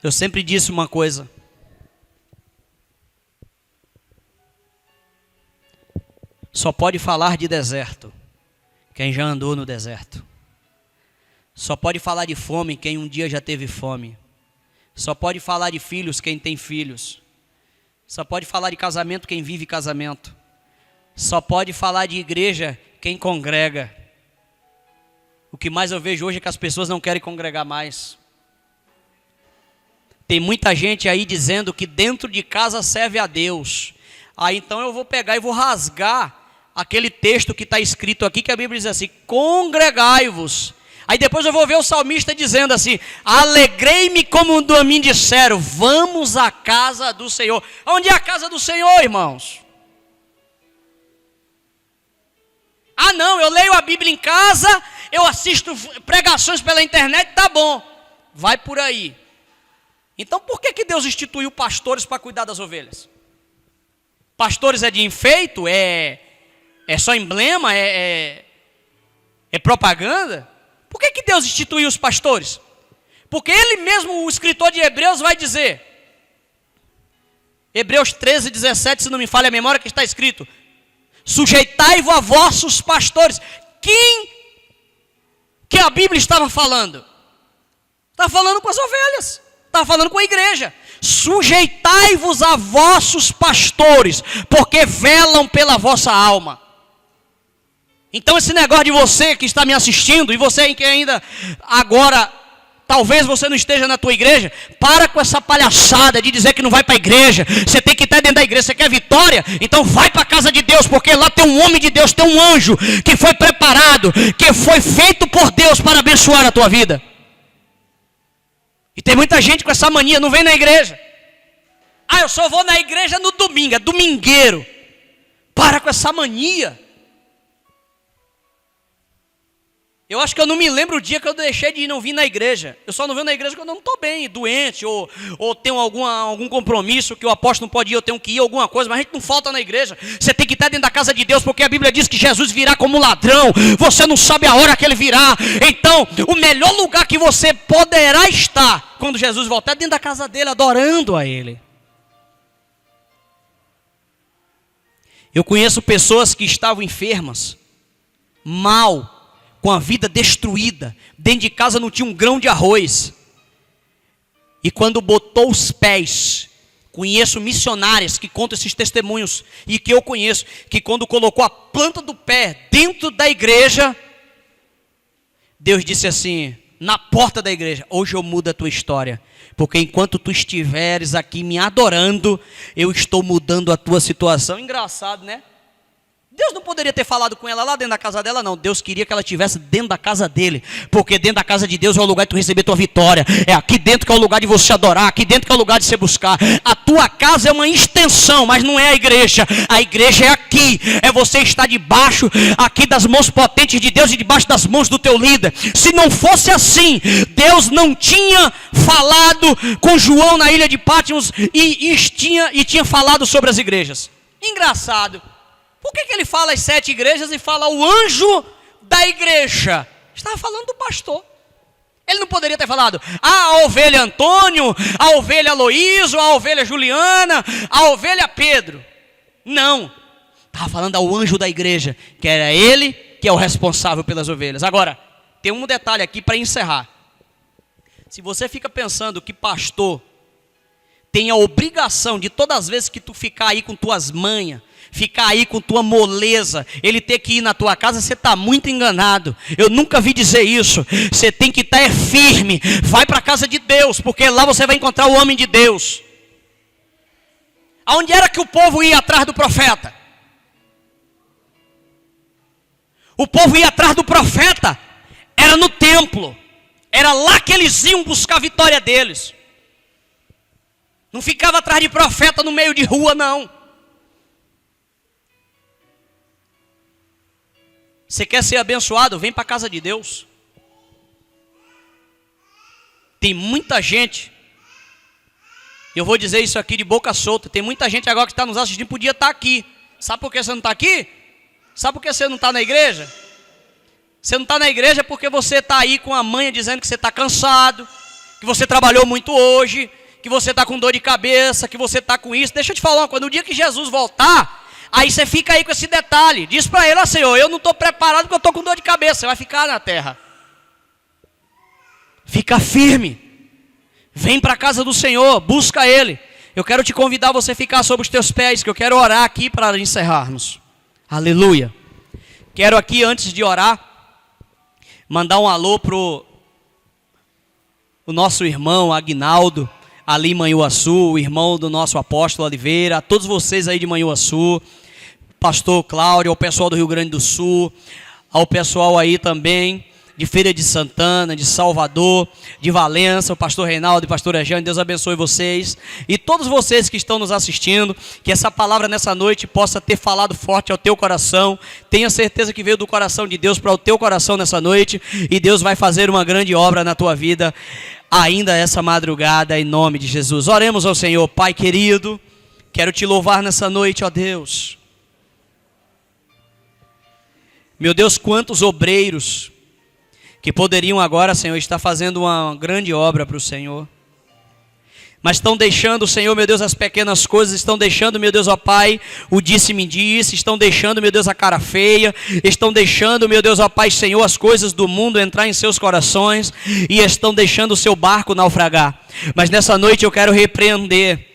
Eu sempre disse uma coisa. Só pode falar de deserto quem já andou no deserto. Só pode falar de fome quem um dia já teve fome. Só pode falar de filhos quem tem filhos. Só pode falar de casamento quem vive casamento. Só pode falar de igreja quem congrega. O que mais eu vejo hoje é que as pessoas não querem congregar mais. Tem muita gente aí dizendo que dentro de casa serve a Deus. Aí então eu vou pegar e vou rasgar aquele texto que está escrito aqui, que a Bíblia diz assim, congregai-vos. Aí depois eu vou ver o salmista dizendo assim, alegrei-me como a mim disseram, vamos à casa do Senhor. Onde é a casa do Senhor, irmãos? Ah não, eu leio a Bíblia em casa, eu assisto pregações pela internet, tá bom, vai por aí. Então por que Deus instituiu pastores para cuidar das ovelhas? Pastores é de enfeito? É só emblema? É propaganda? Por que Deus instituiu os pastores? Porque ele mesmo, o escritor de Hebreus, vai dizer, Hebreus 13, 17, se não me falha a memória, que está escrito, sujeitai-vos a vossos pastores. Quem que a Bíblia estava falando? Estava falando com as ovelhas, estava falando com a igreja. Sujeitai-vos a vossos pastores, porque velam pela vossa alma. Então esse negócio de você que está me assistindo, e você que ainda agora, talvez você não esteja na tua igreja, para com essa palhaçada de dizer que não vai para a igreja. Você tem que estar dentro da igreja. Você quer vitória? Então vai para a casa de Deus, porque lá tem um homem de Deus, tem um anjo que foi preparado, que foi feito por Deus para abençoar a tua vida. E tem muita gente com essa mania, não vem na igreja. Ah, eu só vou na igreja no domingo, é domingueiro. Para com essa mania. Eu acho que eu não me lembro o dia que eu deixei de não vir na igreja. Eu só não venho na igreja quando eu não estou bem, doente, ou tenho algum compromisso que o apóstolo não pode ir, eu tenho que ir, alguma coisa, mas a gente não falta na igreja. Você tem que estar dentro da casa de Deus, porque a Bíblia diz que Jesus virá como ladrão. Você não sabe a hora que ele virá. Então, o melhor lugar que você poderá estar quando Jesus voltar é dentro da casa dele, adorando a ele. Eu conheço pessoas que estavam enfermas, mal, com a vida destruída, dentro de casa não tinha um grão de arroz, e quando botou os pés, conheço missionárias que contam esses testemunhos, e que eu conheço, que quando colocou a planta do pé dentro da igreja, Deus disse assim, na porta da igreja, hoje eu mudo a tua história, porque enquanto tu estiveres aqui me adorando, eu estou mudando a tua situação. Engraçado, né? Deus não poderia ter falado com ela lá dentro da casa dela, não. Deus queria que ela estivesse dentro da casa dele, porque dentro da casa de Deus é o lugar de tu receber tua vitória. É aqui dentro que é o lugar de você adorar, aqui dentro que é o lugar de você buscar. A tua casa é uma extensão, mas não é a igreja. A igreja é aqui, é você estar debaixo aqui das mãos potentes de Deus e debaixo das mãos do teu líder. Se não fosse assim, Deus não tinha falado com João na ilha de Patmos e tinha falado sobre as igrejas. Engraçado. Por que ele fala as 7 igrejas e fala o anjo da igreja? Estava falando do pastor. Ele não poderia ter falado a ovelha Antônio, a ovelha Aloísio, a ovelha Juliana, a ovelha Pedro. Não. Estava falando ao anjo da igreja, que era ele que é o responsável pelas ovelhas. Agora, tem um detalhe aqui para encerrar. Se você fica pensando que pastor tem a obrigação de todas as vezes que tu ficar aí com tuas manhas, ficar aí com tua moleza, ele ter que ir na tua casa, você está muito enganado. Eu nunca vi dizer isso. Você tem que estar firme. Vai para a casa de Deus, porque lá você vai encontrar o homem de Deus. Aonde era que o povo ia atrás do profeta? O povo ia atrás do profeta. Era no templo. Era lá que eles iam buscar a vitória deles. Não ficava atrás de profeta no meio de rua, não. Você quer ser abençoado? Vem para a casa de Deus. Tem muita gente, eu vou dizer isso aqui de boca solta, tem muita gente agora que está nos assistindo, podia estar aqui. Sabe por que você não está aqui? Sabe por que você não está na igreja? Você não está na igreja porque você está aí com a manha dizendo que você está cansado, que você trabalhou muito hoje, que você está com dor de cabeça, que você está com isso. Deixa eu te falar uma coisa, no dia que Jesus voltar, aí você fica aí com esse detalhe. Diz para ele, ó Senhor, eu não estou preparado porque eu estou com dor de cabeça. Você vai ficar na terra. Fica firme. Vem para a casa do Senhor, busca Ele. Eu quero te convidar a você ficar sobre os teus pés, que eu quero orar aqui para encerrarmos. Aleluia. Quero aqui, antes de orar, mandar um alô para o nosso irmão Aguinaldo, ali em Manhuaçu, o irmão do nosso apóstolo Oliveira, a todos vocês aí de Manhuaçu, pastor Cláudio, ao pessoal do Rio Grande do Sul, ao pessoal aí também de Feira de Santana, de Salvador, de Valença, o pastor Reinaldo e o pastor Ejane, Deus abençoe vocês e todos vocês que estão nos assistindo, que essa palavra nessa noite possa ter falado forte ao teu coração. Tenha certeza que veio do coração de Deus para o teu coração nessa noite, e Deus vai fazer uma grande obra na tua vida ainda essa madrugada, em nome de Jesus. Oremos ao Senhor. Pai querido, quero te louvar nessa noite, ó Deus. Meu Deus, quantos obreiros que poderiam agora, Senhor, estar fazendo uma grande obra para o Senhor, mas estão deixando, Senhor, meu Deus, as pequenas coisas, estão deixando, meu Deus, ó Pai, o disse-me-disse, estão deixando, meu Deus, a cara feia, estão deixando, meu Deus, ó Pai, Senhor, as coisas do mundo entrar em seus corações, e estão deixando o seu barco naufragar. Mas nessa noite eu quero repreender,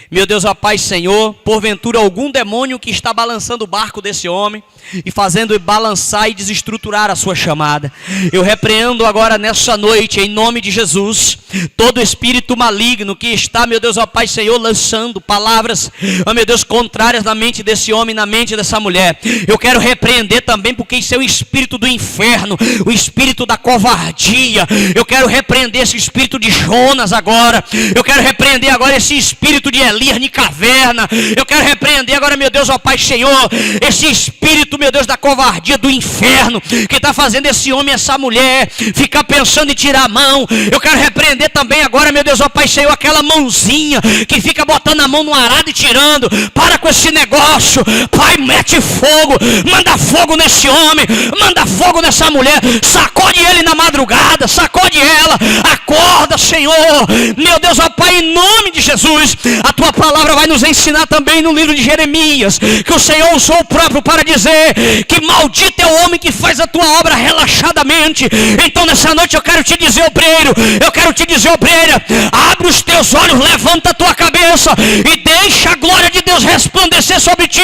meu Deus, ó Pai, Senhor, porventura algum demônio que está balançando o barco desse homem e fazendo balançar e desestruturar a sua chamada. Eu repreendo agora nessa noite, em nome de Jesus, todo espírito maligno que está, meu Deus, ó Pai, Senhor, lançando palavras, ó meu Deus, contrárias na mente desse homem, na mente dessa mulher. Eu quero repreender também, porque isso é o espírito do inferno, o espírito da covardia. Eu quero repreender esse espírito de Jonas agora. Eu quero repreender agora esse espírito de Elias, Elias em caverna. Eu quero repreender agora, meu Deus, ó Pai Senhor, esse espírito, meu Deus, da covardia do inferno, que está fazendo esse homem e essa mulher ficar pensando em tirar a mão. Eu quero repreender também agora, meu Deus, ó Pai Senhor, aquela mãozinha que fica botando a mão no arado e tirando. Para com esse negócio. Pai, mete fogo, manda fogo nesse homem, manda fogo nessa mulher, sacode ele na madrugada, sacode ela, acorda, Senhor. Meu Deus, ó Pai, em nome de Jesus, a tua palavra vai nos ensinar também no livro de Jeremias, que o Senhor usou o próprio para dizer que maldito é o homem que faz a tua obra relaxadamente. Então nessa noite eu quero te dizer, obreiro, eu quero te dizer, obreira, abre os teus olhos, levanta a tua cabeça e deixa a glória de Deus resplandecer sobre ti.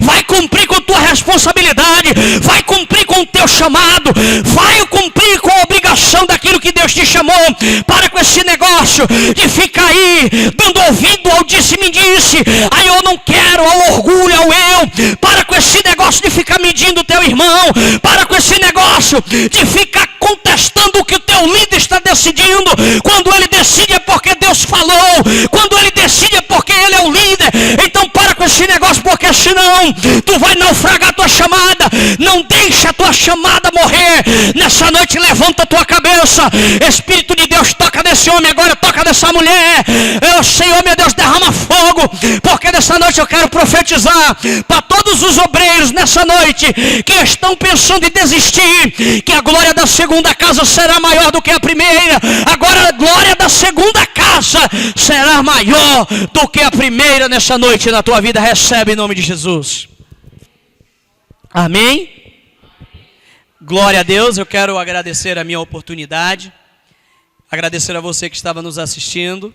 Vai cumprir com tua responsabilidade, vai cumprir com o teu chamado, vai cumprir com a obrigação daquilo que Deus te chamou. Para com esse negócio de ficar aí dando ouvido ao disse-me-disse, aí eu não quero, ao orgulho, ao eu. Para com esse negócio de ficar medindo o teu irmão, para com esse negócio de ficar contestando o que o teu líder está decidindo. Quando ele decide é porque Deus falou, quando ele decide é porque ele é o líder. Então para com esse negócio, porque senão tu vai naufragar a tua chamada. Não deixa a tua chamada morrer. Nessa noite levanta a tua cabeça, Espírito de Deus, toca nesse homem agora, toca nessa mulher. Eu, Senhor, meu Deus, derrama fogo, porque nessa noite eu quero profetizar para todos os obreiros nessa noite que estão pensando em desistir, que a glória da segunda casa será maior do que a primeira. Agora a glória da segunda casa será maior do que a primeira nessa noite na tua vida. Recebe em nome de Jesus. Amém? Glória a Deus. Eu quero agradecer a minha oportunidade, agradecer a você que estava nos assistindo.